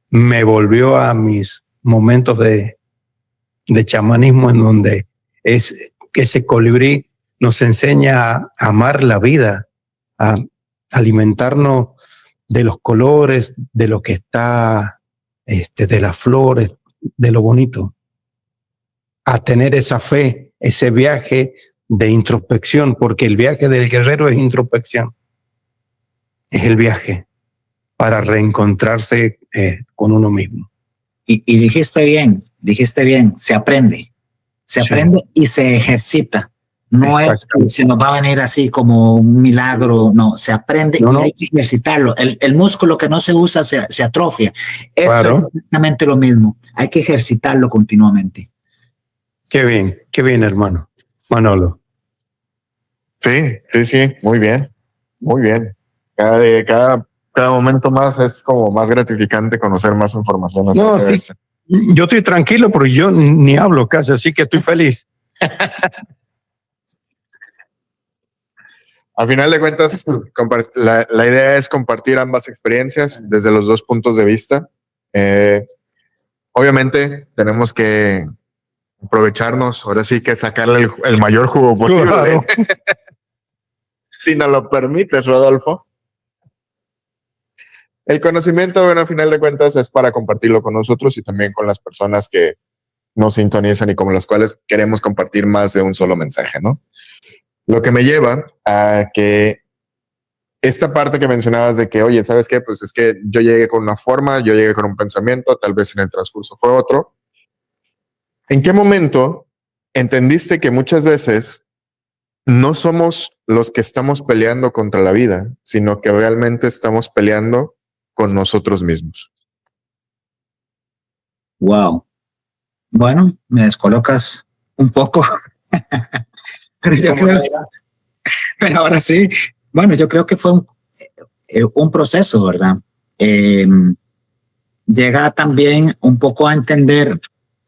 Me volvió a mis momentos de chamanismo, en donde ese colibrí nos enseña a amar la vida, a alimentarnos de los colores, de lo que está, de las flores, de lo bonito, a tener esa fe, ese viaje de introspección, porque el viaje del guerrero es introspección, es el viaje para reencontrarse con uno mismo. Y dijiste bien, se aprende y se ejercita. No es que se nos va a venir así como un milagro, no, se aprende y hay que ejercitarlo. El músculo que no se usa se atrofia. Esto es exactamente lo mismo, hay que ejercitarlo continuamente. Qué bien, hermano. Manolo. Sí, muy bien. Cada momento más es como más gratificante conocer más información. Sí. Yo estoy tranquilo, pero yo ni hablo casi, así que estoy feliz. A final de cuentas, la idea es compartir ambas experiencias desde los dos puntos de vista. Obviamente tenemos que aprovecharnos, ahora sí que sacarle el mayor jugo posible. Claro. Si nos lo permites, Rodolfo. El conocimiento, bueno, a final de cuentas es para compartirlo con nosotros y también con las personas que nos sintonizan y con las cuales queremos compartir más de un solo mensaje, ¿no? Lo que me lleva a que esta parte que mencionabas de que, oye, ¿sabes qué? Pues es que yo llegué con una forma, yo llegué con un pensamiento, tal vez en el transcurso fue otro. ¿En qué momento entendiste que muchas veces no somos los que estamos peleando contra la vida, sino que realmente estamos peleando con nosotros mismos? Wow. Bueno, me descolocas un poco. Pero ahora sí, bueno, yo creo que fue un proceso, ¿verdad? Llega también un poco a entender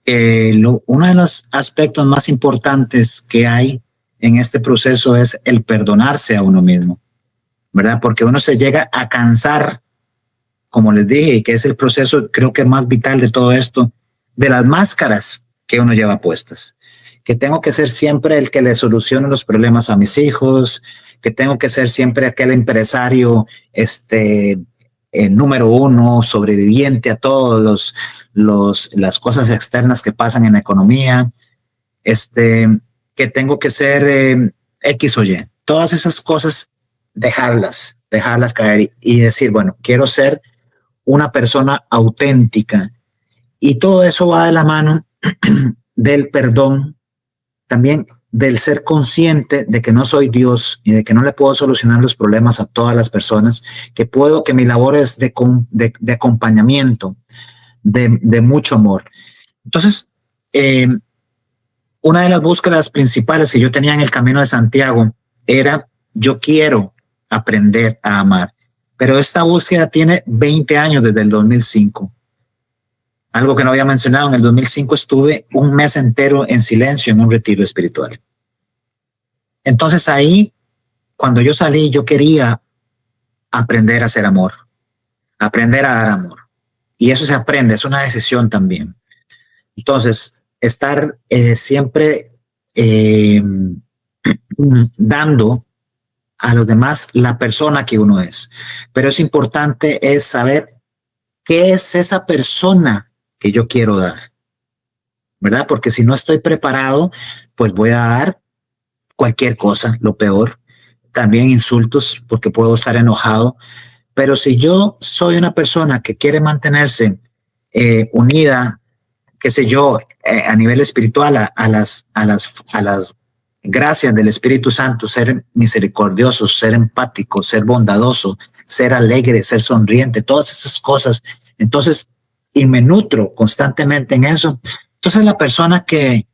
uno de los aspectos más importantes que hay en este proceso es el perdonarse a uno mismo, ¿verdad? Porque uno se llega a cansar como les dije, que es el proceso, creo que más vital de todo esto, de las máscaras que uno lleva puestas. Que tengo que ser siempre el que le solucione los problemas a mis hijos, que tengo que ser siempre aquel empresario, número uno, sobreviviente a todos las cosas externas que pasan en la economía, que tengo que ser X o Y. Todas esas cosas, dejarlas caer y decir, bueno, quiero ser una persona auténtica. Y todo eso va de la mano del perdón, también del ser consciente de que no soy Dios y de que no le puedo solucionar los problemas a todas las personas, que mi labor es de acompañamiento, de mucho amor. Entonces, una de las búsquedas principales que yo tenía en el Camino de Santiago era, yo quiero aprender a amar, pero esta búsqueda tiene 20 años desde el 2005. Algo que no había mencionado, en el 2005 estuve un mes entero en silencio en un retiro espiritual. Entonces ahí, cuando yo salí, yo quería aprender a hacer amor, aprender a dar amor. Y eso se aprende, es una decisión también. Entonces, estar siempre dando a los demás la persona que uno es. Pero es importante es saber qué es esa persona que yo quiero dar, ¿verdad? Porque si no estoy preparado, pues voy a dar cualquier cosa, lo peor, también insultos, porque puedo estar enojado. Pero si yo soy una persona que quiere mantenerse unida, qué sé yo, a nivel espiritual, a las gracias del Espíritu Santo, ser misericordioso, ser empático, ser bondadoso, ser alegre, ser sonriente, todas esas cosas. Entonces, y me nutro constantemente en eso. Entonces, la persona que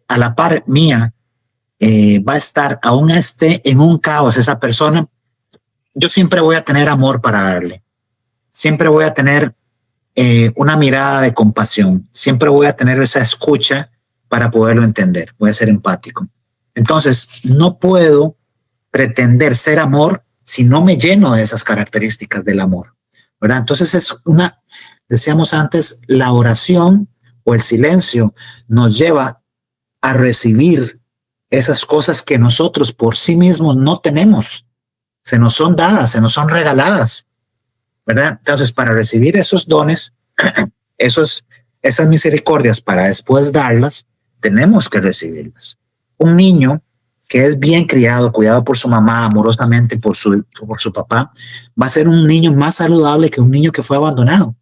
a la par mía va a estar, aún esté en un caos, esa persona, yo siempre voy a tener amor para darle. Siempre voy a tener una mirada de compasión. Siempre voy a tener esa escucha para poderlo entender. Voy a ser empático. Entonces, no puedo pretender ser amor si no me lleno de esas características del amor, ¿verdad? Entonces decíamos antes, la oración o el silencio nos lleva a recibir esas cosas que nosotros por sí mismos no tenemos. Se nos son dadas, se nos son regaladas, ¿verdad? Entonces, para recibir esos dones, esas misericordias, para después darlas, tenemos que recibirlas. Un niño que es bien criado, cuidado por su mamá, amorosamente por su papá, va a ser un niño más saludable que un niño que fue abandonado.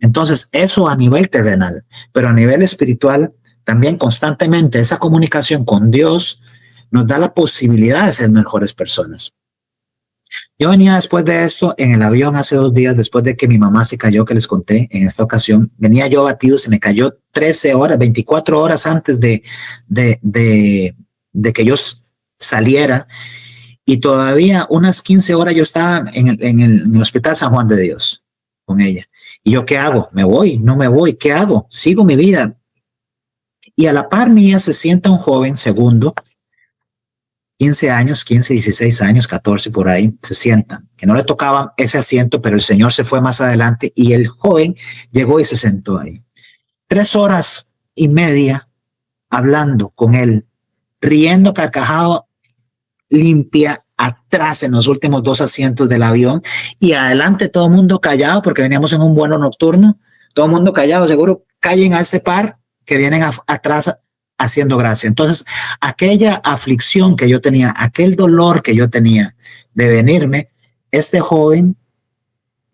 Entonces, eso a nivel terrenal, pero a nivel espiritual, también constantemente esa comunicación con Dios nos da la posibilidad de ser mejores personas. Yo venía después de esto en el avión hace 2 días, después de que mi mamá se cayó, que les conté en esta ocasión. Venía yo abatido, se me cayó 13 horas, 24 horas antes de que yo saliera, y todavía unas 15 horas yo estaba en el Hospital San Juan de Dios con ella. ¿Y yo qué hago? ¿Me voy? ¿No me voy? ¿Qué hago? Sigo mi vida. Y a la par mía se sienta un joven segundo, 15 años, 15, 16 años, 14 por ahí, se sientan, que no le tocaba ese asiento, pero el señor se fue más adelante y el joven llegó y se sentó ahí. 3 horas y media hablando con él, riendo, carcajado, limpia, atrás en los últimos 2 asientos del avión y adelante todo el mundo callado porque veníamos en un vuelo nocturno, todo el mundo callado, seguro callen a este par que vienen atrás haciendo gracia. Entonces, aquella aflicción que yo tenía, aquel dolor que yo tenía de venirme, este joven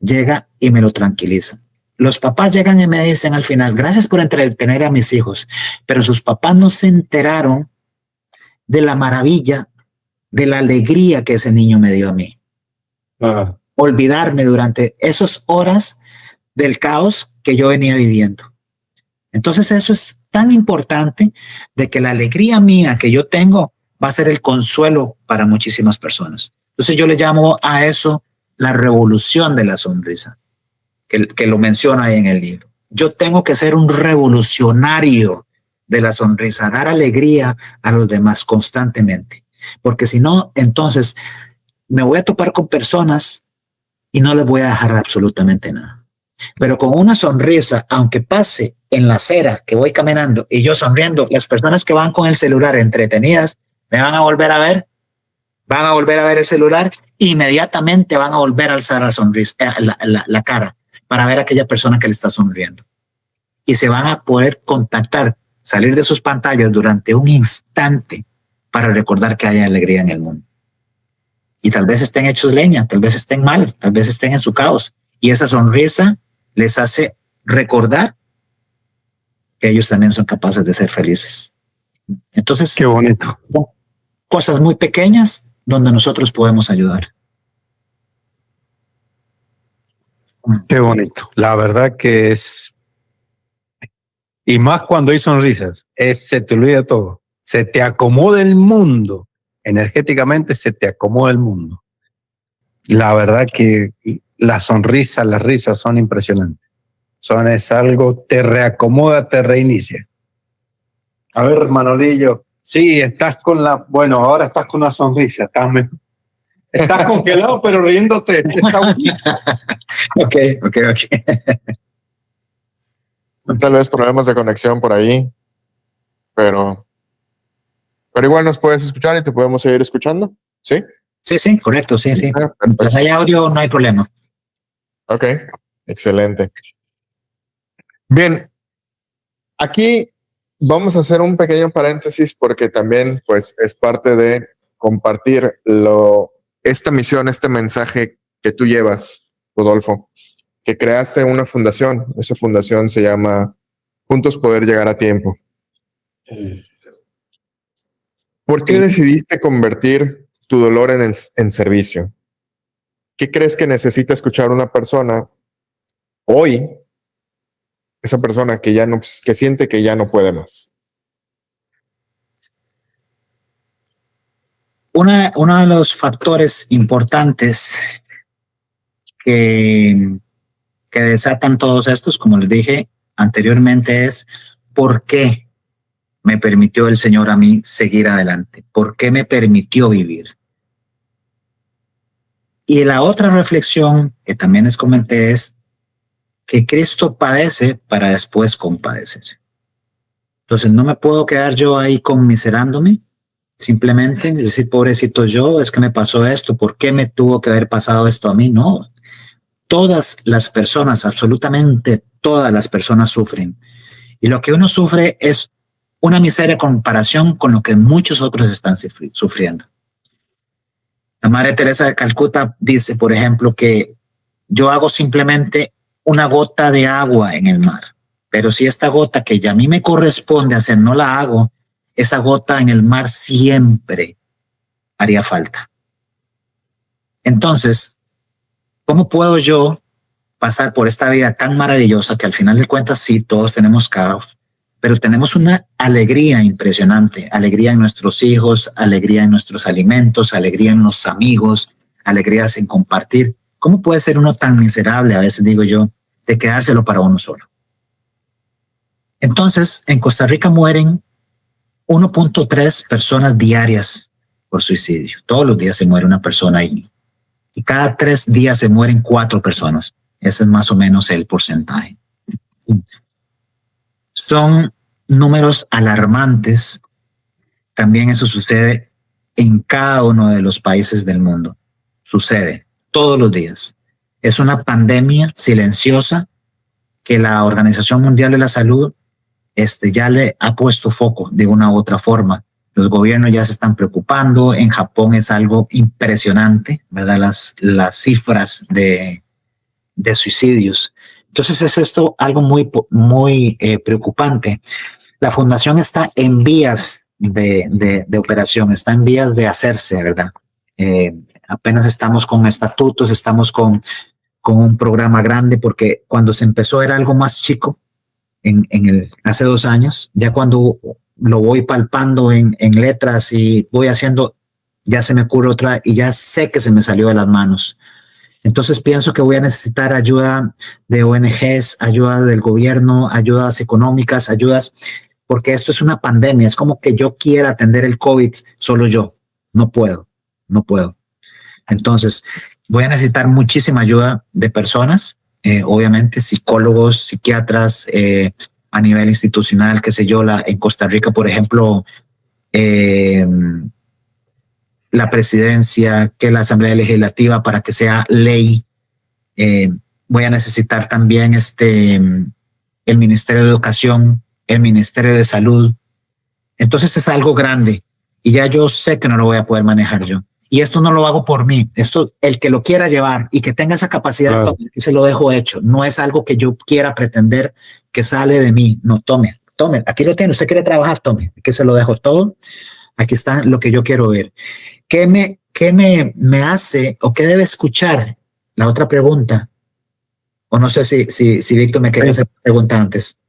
llega y me lo tranquiliza. Los papás llegan y me dicen al final, gracias por entretener a mis hijos, pero sus papás no se enteraron de la maravilla, de la alegría que ese niño me dio a mí. Olvidarme durante esas horas del caos que yo venía viviendo. Entonces eso es tan importante, de que la alegría mía que yo tengo va a ser el consuelo para muchísimas personas. Entonces yo le llamo a eso la revolución de la sonrisa, que lo menciona ahí en el libro. Yo tengo que ser un revolucionario de la sonrisa, dar alegría a los demás constantemente, porque si no, entonces me voy a topar con personas y no les voy a dejar absolutamente nada. Pero con una sonrisa, aunque pase en la acera que voy caminando y yo sonriendo, las personas que van con el celular entretenidas me van a volver a ver, van a volver a ver el celular, inmediatamente van a volver a alzar la sonrisa, la cara para ver a aquella persona que le está sonriendo. Y se van a poder contactar, salir de sus pantallas durante un instante para recordar que hay alegría en el mundo. Y tal vez estén hechos leña, tal vez estén mal, tal vez estén en su caos. Y esa sonrisa les hace recordar que ellos también son capaces de ser felices. Entonces, Qué bonito. cosas muy pequeñas donde nosotros podemos ayudar. Qué bonito. La verdad que es... Y más cuando hay sonrisas, se te olvida todo. Se te acomoda el mundo. Energéticamente se te acomoda el mundo. La verdad que la sonrisa, las risas son impresionantes. Es algo, te reacomoda, te reinicia. A ver, Manolillo. Sí, bueno, ahora estás con una sonrisa. Estás congelado, pero riéndote. Ok. Tal vez problemas de conexión por ahí, pero igual nos puedes escuchar y te podemos seguir escuchando, ¿sí? Sí, correcto, sí. Perfecto. Mientras hay audio, no hay problema. Ok, excelente. Bien, aquí vamos a hacer un pequeño paréntesis porque también pues es parte de compartir esta misión, este mensaje que tú llevas, Rodolfo, que creaste una fundación. Esa fundación se llama Juntos Poder Llegar a Tiempo. ¿Por qué decidiste convertir tu dolor en servicio? ¿Qué crees que necesita escuchar una persona hoy? Esa persona que siente que ya no puede más. Uno de los factores importantes que desatan todos estos, como les dije anteriormente, es ¿por qué me permitió el Señor a mí seguir adelante? ¿Por qué me permitió vivir? Y la otra reflexión que también les comenté es que Cristo padece para después compadecer. Entonces no me puedo quedar yo ahí conmiserándome, simplemente decir, pobrecito yo, es que me pasó esto, ¿por qué me tuvo que haber pasado esto a mí? No, todas las personas, absolutamente todas las personas sufren. Y lo que uno sufre es una miseria en comparación con lo que muchos otros están sufriendo. La Madre Teresa de Calcuta dice, por ejemplo, que yo hago simplemente una gota de agua en el mar, pero si esta gota que ya a mí me corresponde hacer no la hago, esa gota en el mar siempre haría falta. Entonces, ¿cómo puedo yo pasar por esta vida tan maravillosa que al final de cuentas sí, todos tenemos caos, pero tenemos una alegría impresionante, alegría en nuestros hijos, alegría en nuestros alimentos, alegría en los amigos, alegrías en compartir? ¿Cómo puede ser uno tan miserable, a veces digo yo, de quedárselo para uno solo? Entonces, en Costa Rica mueren 1.3 personas diarias por suicidio. Todos los días se muere una persona ahí. Y cada 3 días se mueren 4 personas. Ese es más o menos el porcentaje. Son números alarmantes. También eso sucede en cada uno de los países del mundo. Sucede todos los días. Es una pandemia silenciosa que la Organización Mundial de la Salud ya le ha puesto foco de una u otra forma. Los gobiernos ya se están preocupando. En Japón es algo impresionante, ¿verdad? Las cifras de suicidios. Entonces es esto algo muy preocupante. La fundación está en vías de operación, está en vías de hacerse, ¿verdad? Apenas estamos con estatutos, estamos con un programa grande, porque cuando se empezó era algo más chico hace 2 años. Ya cuando lo voy palpando en letras y voy haciendo, ya se me ocurre otra y ya sé que se me salió de las manos. Entonces pienso que voy a necesitar ayuda de ONGs, ayuda del gobierno, ayudas económicas, porque esto es una pandemia. Es como que yo quiera atender el COVID solo yo. No puedo. Entonces, voy a necesitar muchísima ayuda de personas, obviamente psicólogos, psiquiatras, a nivel institucional, qué sé yo, en Costa Rica, por ejemplo, la presidencia, que la Asamblea Legislativa para que sea ley. Voy a necesitar también el Ministerio de Educación, el Ministerio de Salud. Entonces es algo grande y ya yo sé que no lo voy a poder manejar yo. Y esto no lo hago por mí. Esto, el que lo quiera llevar y que tenga esa capacidad, Claro. tome, y se lo dejo hecho. No es algo que yo quiera pretender que sale de mí. No, tome. Aquí lo tiene. Usted quiere trabajar, tome. Aquí se lo dejo todo. Aquí está lo que yo quiero ver. ¿Qué me hace o qué debe escuchar? La otra pregunta. O no sé si Víctor me quería hacer pregunta antes.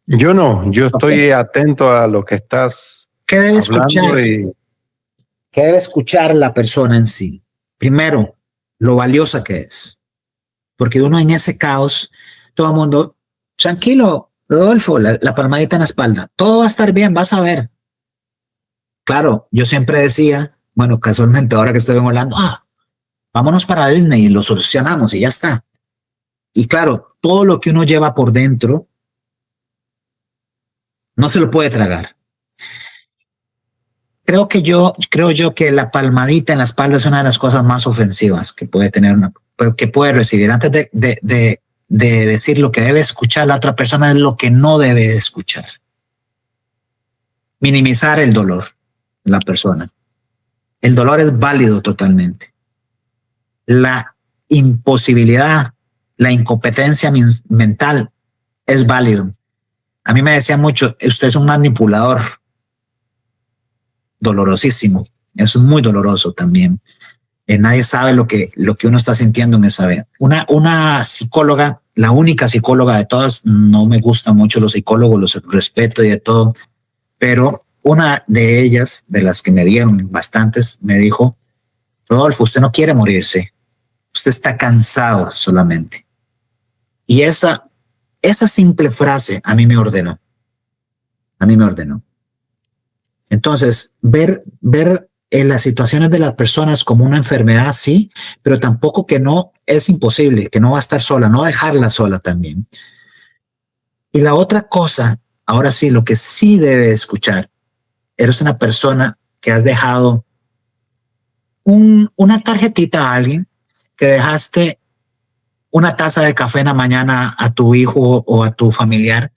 Yo no, yo estoy atento a lo que estás ¿Qué debe hablando escuchar? y ¿Qué debe escuchar la persona en sí? Primero, lo valiosa que es. Porque uno en ese caos, todo el mundo, tranquilo, Rodolfo, la palmadita en la espalda, todo va a estar bien, vas a ver. Claro, yo siempre decía, bueno, casualmente ahora que estoy en Orlando, vámonos para Disney y lo solucionamos y ya está. Y claro, todo lo que uno lleva por dentro no se lo puede tragar. Creo yo que la palmadita en la espalda es una de las cosas más ofensivas que puede tener que puede recibir. Antes de decir lo que debe escuchar la otra persona es lo que no debe escuchar. Minimizar el dolor de la persona. El dolor es válido totalmente. La imposibilidad, la incompetencia mental es válido. A mí me decían mucho, usted es un manipulador. Dolorosísimo. Eso es muy doloroso también. Nadie sabe lo que uno está sintiendo en esa vez. Una psicóloga, la única psicóloga de todas, no me gustan mucho los psicólogos, los respeto y de todo, pero una de ellas, de las que me dieron bastantes, me dijo, Rodolfo, usted no quiere morirse, usted está cansado solamente. Y esa simple frase a mí me ordenó. Entonces, ver en las situaciones de las personas como una enfermedad, sí, pero tampoco que no es imposible, que no va a estar sola, no dejarla sola también. Y la otra cosa, ahora sí, lo que sí debe escuchar, eres una persona que has dejado una tarjetita a alguien, que dejaste una taza de café en la mañana a tu hijo o a tu familiar,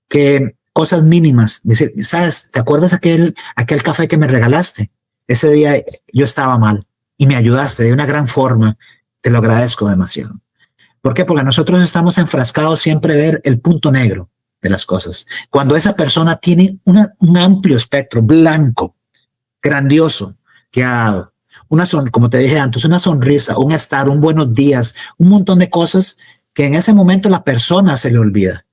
que cosas mínimas, decir, ¿sabes? ¿Te acuerdas aquel café que me regalaste? Ese día yo estaba mal y me ayudaste de una gran forma. Te lo agradezco demasiado. ¿Por qué? Porque nosotros estamos enfrascados siempre a ver el punto negro de las cosas. Cuando esa persona tiene un amplio espectro blanco, grandioso, que ha dado, como te dije antes, una sonrisa, un estar, un buenos días, un montón de cosas que en ese momento la persona se le olvida.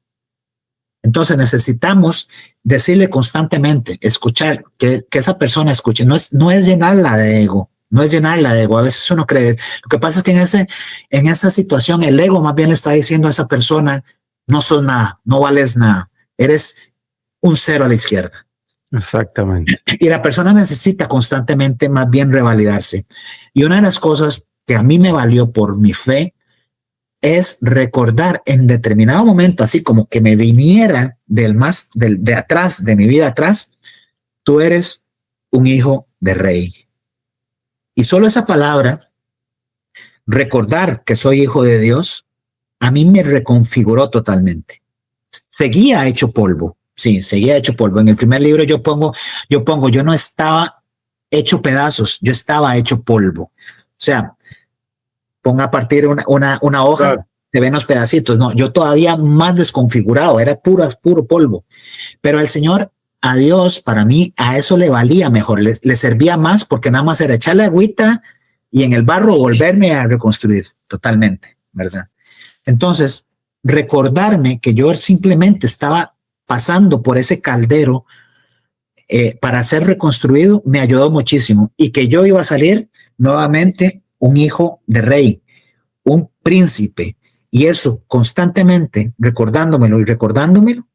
Entonces necesitamos decirle constantemente, escuchar, que esa persona escuche. No es llenarla de ego, no es llenarla de ego. A veces uno cree. Lo que pasa es que en esa situación el ego más bien le está diciendo a esa persona, no sos nada, no vales nada, eres un cero a la izquierda. exactamente. Y la persona necesita constantemente más bien revalidarse. Y una de las cosas que a mí me valió por mi fe es recordar en determinado momento, así como que me viniera de atrás, de mi vida atrás, tú eres un hijo de rey. Y solo esa palabra, recordar que soy hijo de Dios, a mí me reconfiguró totalmente. Seguía hecho polvo. Sí, seguía hecho polvo. En el primer libro yo pongo, yo no estaba hecho pedazos, yo estaba hecho polvo. O sea, ponga a partir una hoja, claro, se ven los pedacitos. No, yo todavía más desconfigurado, era puro polvo. Pero el Señor, a Dios, para mí, a eso le valía mejor, le servía más porque nada más era echarle agüita y en el barro volverme a reconstruir totalmente, ¿verdad? Entonces, recordarme que yo simplemente estaba pasando por ese caldero para ser reconstruido me ayudó muchísimo y que yo iba a salir nuevamente un hijo de rey, un príncipe, y eso constantemente recordándomelo,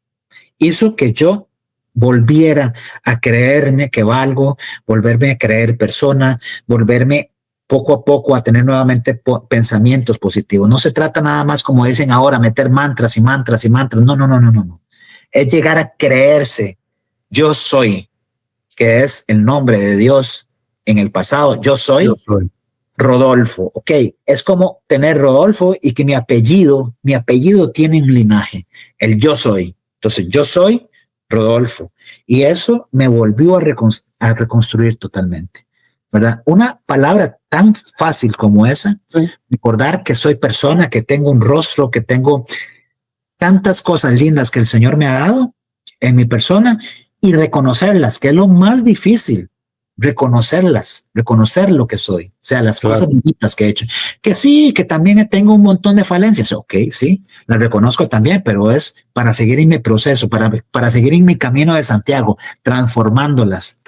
hizo que yo volviera a creerme que valgo, volverme a creer persona, volverme poco a poco a tener nuevamente pensamientos positivos. No se trata nada más, como dicen ahora, meter mantras y mantras y mantras. No, no, no, no, no, no. Es llegar a creerse. Yo soy, que es el nombre de Dios en el pasado. Yo soy Rodolfo. Ok, es como tener Rodolfo y que mi apellido tiene un linaje, el yo soy. Entonces, yo soy Rodolfo. Y eso me volvió a reconstruir totalmente, ¿verdad? Una palabra tan fácil como esa, sí. Recordar que soy persona, que tengo un rostro, que tengo tantas cosas lindas que el Señor me ha dado en mi persona y reconocerlas, que es lo más difícil. Reconocerlas, reconocer lo que soy, o sea, las cosas bonitas que he hecho, que sí, que también tengo un montón de falencias, ok, sí, las reconozco también, pero es para seguir en mi proceso, para seguir en mi camino de Santiago, transformándolas,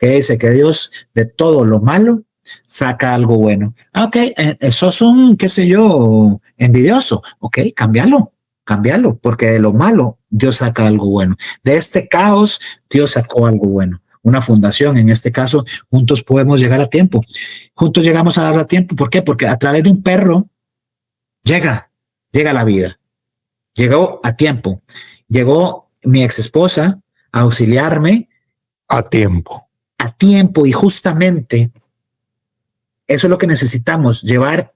que dice que Dios de todo lo malo saca algo bueno. Ok, eso es un, qué sé yo, envidioso, ok, cámbialo, porque de lo malo Dios saca algo bueno, de este caos Dios sacó algo bueno. Una fundación, en este caso, juntos podemos llegar a tiempo. Juntos llegamos a dar a tiempo. ¿Por qué? Porque a través de un perro llega la vida. Llegó a tiempo. Llegó mi ex esposa a auxiliarme. A tiempo. A tiempo, y justamente eso es lo que necesitamos, llevar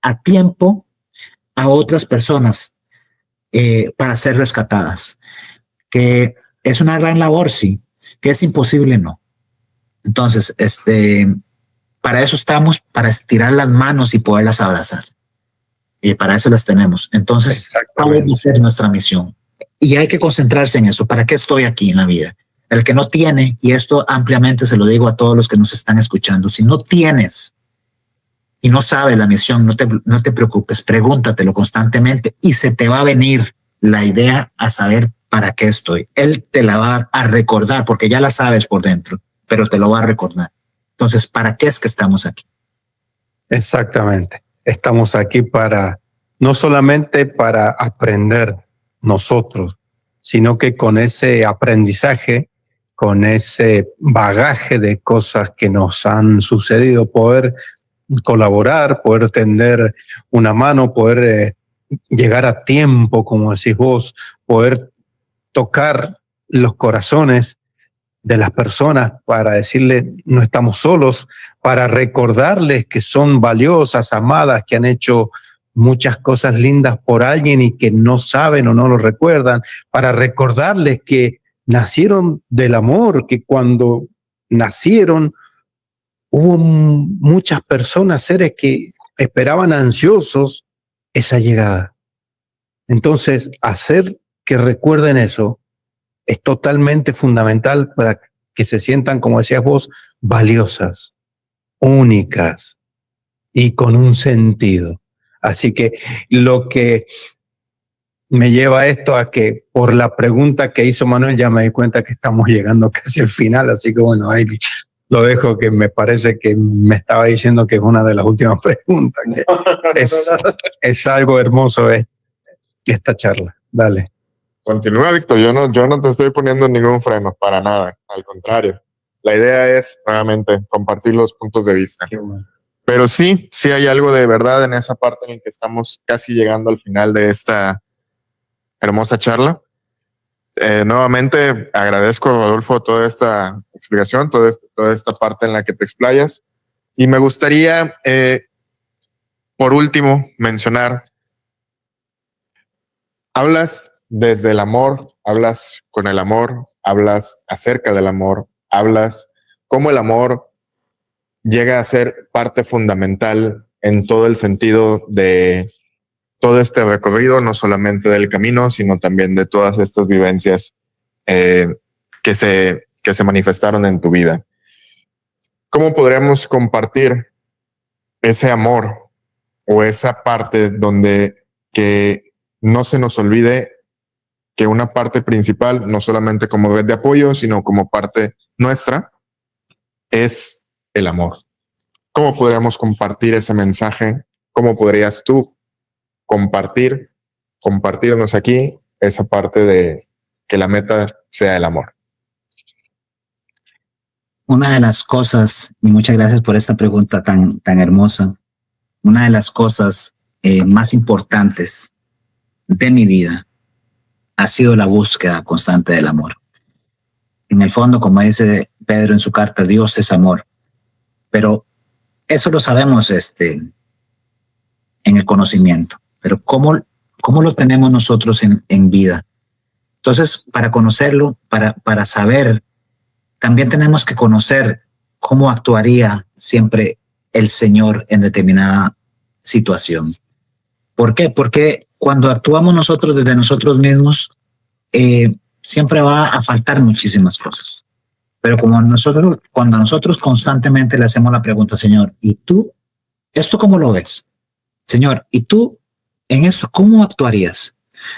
a tiempo a otras personas para ser rescatadas. Que es una gran labor, sí. Que es imposible, no. Entonces, para eso estamos, para estirar las manos y poderlas abrazar. Y para eso las tenemos. Entonces, ¿cuál debe ser nuestra misión? Y hay que concentrarse en eso. ¿Para qué estoy aquí en la vida? El que no tiene, y esto ampliamente se lo digo a todos los que nos están escuchando, si no tienes y no sabes la misión, no te preocupes, pregúntatelo constantemente y se te va a venir la idea a saber para qué estoy. Él te la va a recordar porque ya la sabes por dentro, pero te lo va a recordar. Entonces, ¿para qué es que estamos aquí? Exactamente. Estamos aquí no solamente para aprender nosotros, sino que con ese aprendizaje, con ese bagaje de cosas que nos han sucedido, poder colaborar, poder tender una mano, poder llegar a tiempo, como decís vos, poder tocar los corazones de las personas para decirles no estamos solos, para recordarles que son valiosas, amadas, que han hecho muchas cosas lindas por alguien y que no saben o no lo recuerdan, para recordarles que nacieron del amor, que cuando nacieron hubo muchas personas, seres que esperaban ansiosos esa llegada. Entonces, hacer que recuerden eso es totalmente fundamental para que se sientan, como decías vos, valiosas, únicas y con un sentido. Así que lo que me lleva a esto a que por la pregunta que hizo Manuel ya me di cuenta que estamos llegando casi al final, así que bueno, ahí lo dejo, que me parece que me estaba diciendo que es una de las últimas preguntas. Que es algo hermoso esta charla. Dale. Continúa, Víctor. Yo no te estoy poniendo ningún freno, para nada. Al contrario. La idea es, nuevamente, compartir los puntos de vista. Bueno. Pero sí hay algo de verdad en esa parte en la que estamos casi llegando al final de esta hermosa charla. Nuevamente, agradezco, Rodolfo, toda esta explicación, toda esta parte en la que te explayas. Y me gustaría, por último, mencionar, hablas desde el amor, hablas con el amor, hablas acerca del amor, hablas cómo el amor llega a ser parte fundamental en todo el sentido de todo este recorrido, no solamente del camino, sino también de todas estas vivencias que se manifestaron en tu vida. ¿Cómo podríamos compartir ese amor o esa parte donde que no se nos olvide que una parte principal, no solamente como red de apoyo, sino como parte nuestra, es el amor? ¿Cómo podríamos compartir ese mensaje? ¿Cómo podrías tú compartirnos aquí esa parte de que la meta sea el amor? una de las cosas, y muchas gracias por esta pregunta tan hermosa, una de las cosas más importantes de mi vida ha sido la búsqueda constante del amor. En el fondo, como dice Pedro en su carta, Dios es amor. Pero eso lo sabemos en el conocimiento. Pero ¿cómo lo tenemos nosotros en vida? Entonces, para conocerlo, para saber, también tenemos que conocer cómo actuaría siempre el Señor en determinada situación. ¿Por qué? Porque cuando actuamos nosotros desde nosotros mismos, siempre va a faltar muchísimas cosas. Pero cuando nosotros constantemente le hacemos la pregunta, Señor, ¿y tú? ¿Esto cómo lo ves? Señor, ¿y tú en esto cómo actuarías?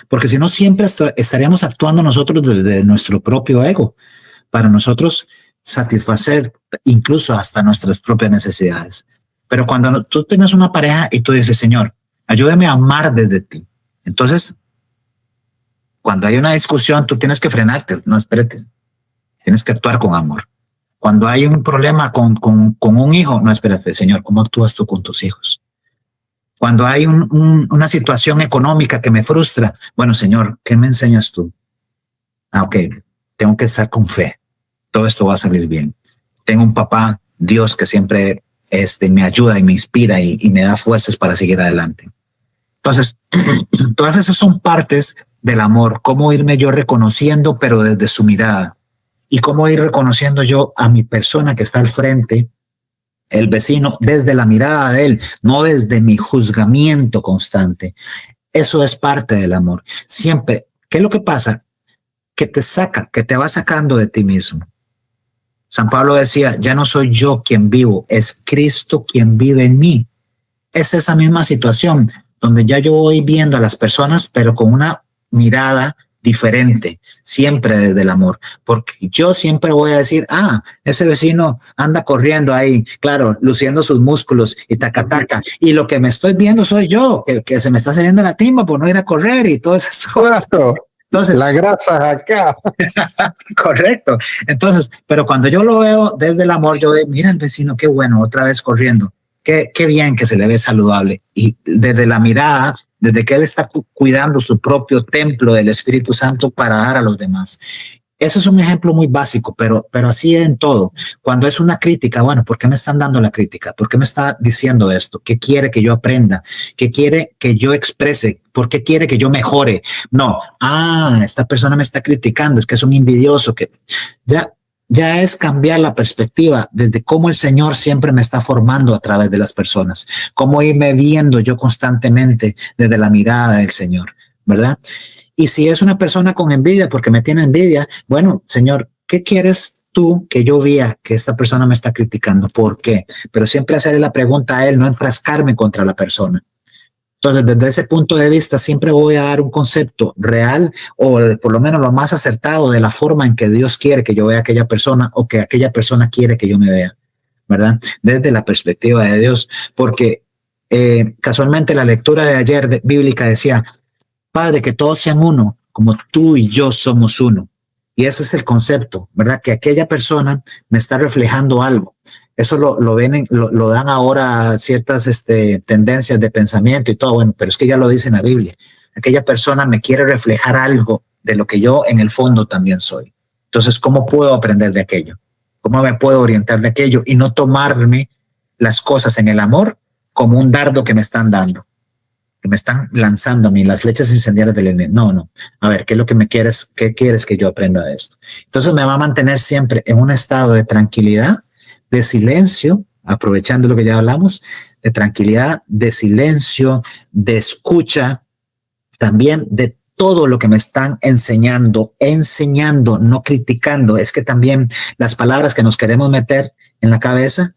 Porque si no, siempre estaríamos actuando nosotros desde nuestro propio ego, para nosotros satisfacer incluso hasta nuestras propias necesidades. Pero cuando tú tienes una pareja y tú dices, Señor, ayúdame a amar desde ti. Entonces, cuando hay una discusión, tú tienes que frenarte. No, espérate. Tienes que actuar con amor. Cuando hay un problema con un hijo, no, espérate, Señor, ¿cómo actúas tú con tus hijos? Cuando hay una situación económica que me frustra, bueno, Señor, ¿qué me enseñas tú? Ok, tengo que estar con fe. Todo esto va a salir bien. Tengo un papá, Dios, que siempre me ayuda y me inspira y me da fuerzas para seguir adelante. Entonces, todas esas son partes del amor, cómo irme yo reconociendo, pero desde su mirada, y cómo ir reconociendo yo a mi persona que está al frente, el vecino, desde la mirada de él, no desde mi juzgamiento constante. Eso es parte del amor. Siempre, ¿qué es lo que pasa? Que te va sacando de ti mismo. San Pablo decía, ya no soy yo quien vivo, es Cristo quien vive en mí. Es esa misma situación donde ya yo voy viendo a las personas, pero con una mirada diferente, siempre desde el amor, porque yo siempre voy a decir, ese vecino anda corriendo ahí, claro, luciendo sus músculos y taca, y lo que me estoy viendo soy yo, que se me está saliendo la timba por no ir a correr y todas esas cosas. Entonces, la grasa acá. Correcto. Entonces, pero cuando yo lo veo desde el amor, yo veo, mira el vecino, qué bueno, otra vez corriendo. Qué bien que se le ve saludable. Y desde la mirada, desde que él está cuidando su propio templo del Espíritu Santo para dar a los demás. Eso es un ejemplo muy básico, pero así en todo. Cuando es una crítica, bueno, ¿por qué me están dando la crítica? ¿Por qué me está diciendo esto? ¿Qué quiere que yo aprenda? ¿Qué quiere que yo exprese? ¿Por qué quiere que yo mejore? No, esta persona me está criticando, es que es un envidioso, que ya es cambiar la perspectiva desde cómo el Señor siempre me está formando a través de las personas, cómo irme viendo yo constantemente desde la mirada del Señor, ¿verdad? Y si es una persona con envidia porque me tiene envidia, bueno, Señor, ¿qué quieres tú que yo vea que esta persona me está criticando? ¿Por qué? Pero siempre hacerle la pregunta a él, no enfrascarme contra la persona. Entonces, desde ese punto de vista, siempre voy a dar un concepto real o por lo menos lo más acertado de la forma en que Dios quiere que yo vea a aquella persona o que aquella persona quiere que yo me vea, ¿verdad? Desde la perspectiva de Dios, porque casualmente la lectura de ayer bíblica decía, Padre, que todos sean uno, como tú y yo somos uno. Y ese es el concepto, ¿verdad? Que aquella persona me está reflejando algo. Eso lo dan ahora ciertas tendencias de pensamiento y todo, bueno, pero es que ya lo dice en la Biblia. Aquella persona me quiere reflejar algo de lo que yo en el fondo también soy. Entonces, ¿cómo puedo aprender de aquello? ¿Cómo me puedo orientar de aquello y no tomarme las cosas en el amor como un dardo que me están dando? Que me están lanzando a mí las flechas incendiarias del enemigo. No. A ver, ¿qué es lo que qué quieres que yo aprenda de esto? Entonces me va a mantener siempre en un estado de tranquilidad, de silencio, aprovechando lo que ya hablamos, de tranquilidad, de silencio, de escucha, también de todo lo que me están enseñando, no criticando. Es que también las palabras que nos queremos meter en la cabeza,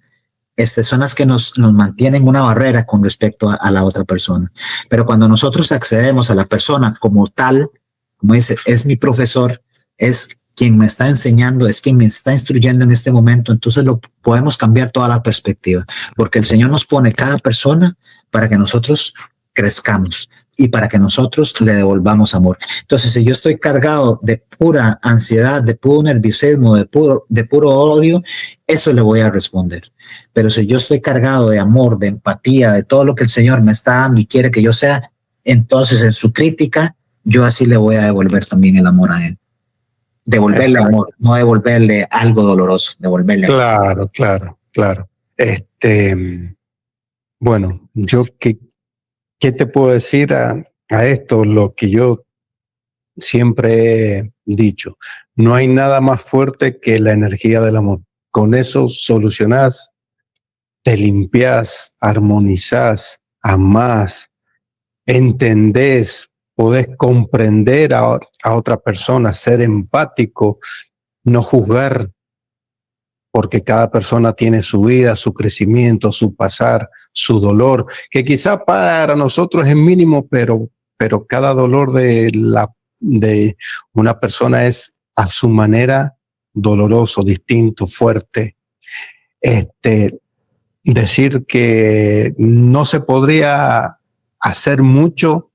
son las que nos mantienen una barrera con respecto a la otra persona. Pero cuando nosotros accedemos a la persona como tal, como dice, es mi profesor, es quien me está enseñando, es quien me está instruyendo en este momento, entonces podemos cambiar toda la perspectiva, porque el Señor nos pone cada persona para que nosotros crezcamos. y para que nosotros le devolvamos amor. Entonces, si yo estoy cargado de pura ansiedad, de puro nerviosismo, de puro odio, eso le voy a responder. Pero si yo estoy cargado de amor, de empatía, de todo lo que el Señor me está dando y quiere que yo sea, entonces en su crítica, yo así le voy a devolver también el amor a Él. Devolverle amor, no devolverle algo doloroso, devolverle amor. Claro. Bueno, yo ¿qué te puedo decir a esto? Lo que yo siempre he dicho, no hay nada más fuerte que la energía del amor. Con eso solucionás, te limpiás, armonizás, amás, entendés, podés comprender a otra persona, ser empático, no juzgar, porque cada persona tiene su vida, su crecimiento, su pasar, su dolor, que quizá para nosotros es mínimo, pero cada dolor de una persona es a su manera doloroso, distinto, fuerte. Decir que no se podría hacer mucho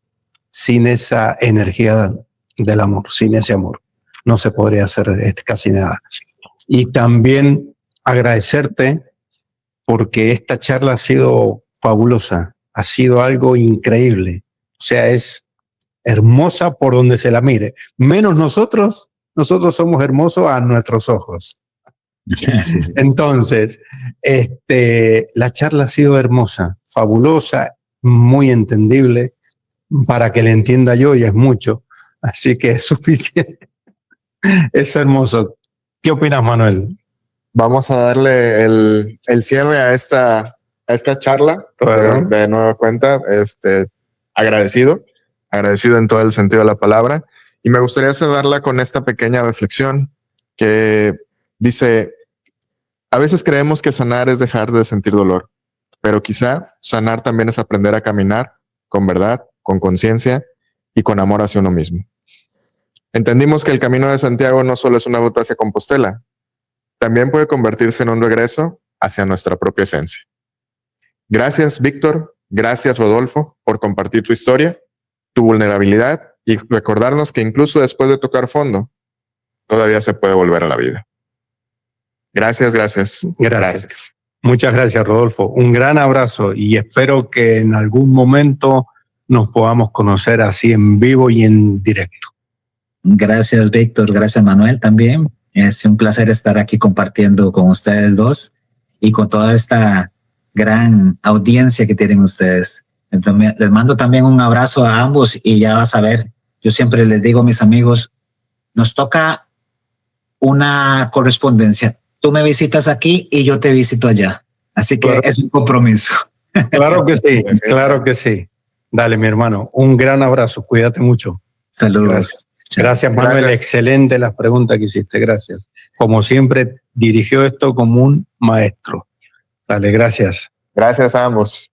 sin esa energía del amor, sin ese amor. No se podría hacer casi nada. Y también agradecerte porque esta charla ha sido fabulosa, ha sido algo increíble. O sea, es hermosa por donde se la mire. Menos nosotros somos hermosos a nuestros ojos. Sí. Entonces, la charla ha sido hermosa, fabulosa, muy entendible. Para que le entienda yo, y es mucho. Así que es suficiente. Es hermoso. ¿Qué opinas, Manuel? Vamos a darle el cierre a esta charla de nueva cuenta. Agradecido en todo el sentido de la palabra. Y me gustaría cerrarla con esta pequeña reflexión que dice: a veces creemos que sanar es dejar de sentir dolor, pero quizá sanar también es aprender a caminar con verdad, con conciencia y con amor hacia uno mismo. Entendimos que el Camino de Santiago no solo es una ruta hacia Compostela, también puede convertirse en un regreso hacia nuestra propia esencia. Gracias, Víctor. Gracias, Rodolfo, por compartir tu historia, tu vulnerabilidad y recordarnos que incluso después de tocar fondo, todavía se puede volver a la vida. Gracias. Muchas gracias, Rodolfo. Un gran abrazo y espero que en algún momento nos podamos conocer así en vivo y en directo. Gracias, Víctor. Gracias, Manuel, también. Es un placer estar aquí compartiendo con ustedes dos y con toda esta gran audiencia que tienen ustedes. Entonces, les mando también un abrazo a ambos y ya vas a ver, yo siempre les digo a mis amigos, nos toca una correspondencia. Tú me visitas aquí y yo te visito allá. Así que es un compromiso. Claro que sí. Dale, mi hermano, un gran abrazo. Cuídate mucho. Saludos. Gracias, Manuel. Gracias. Excelente las preguntas que hiciste. Gracias. Como siempre, dirigió esto como un maestro. Dale, gracias. Gracias a ambos.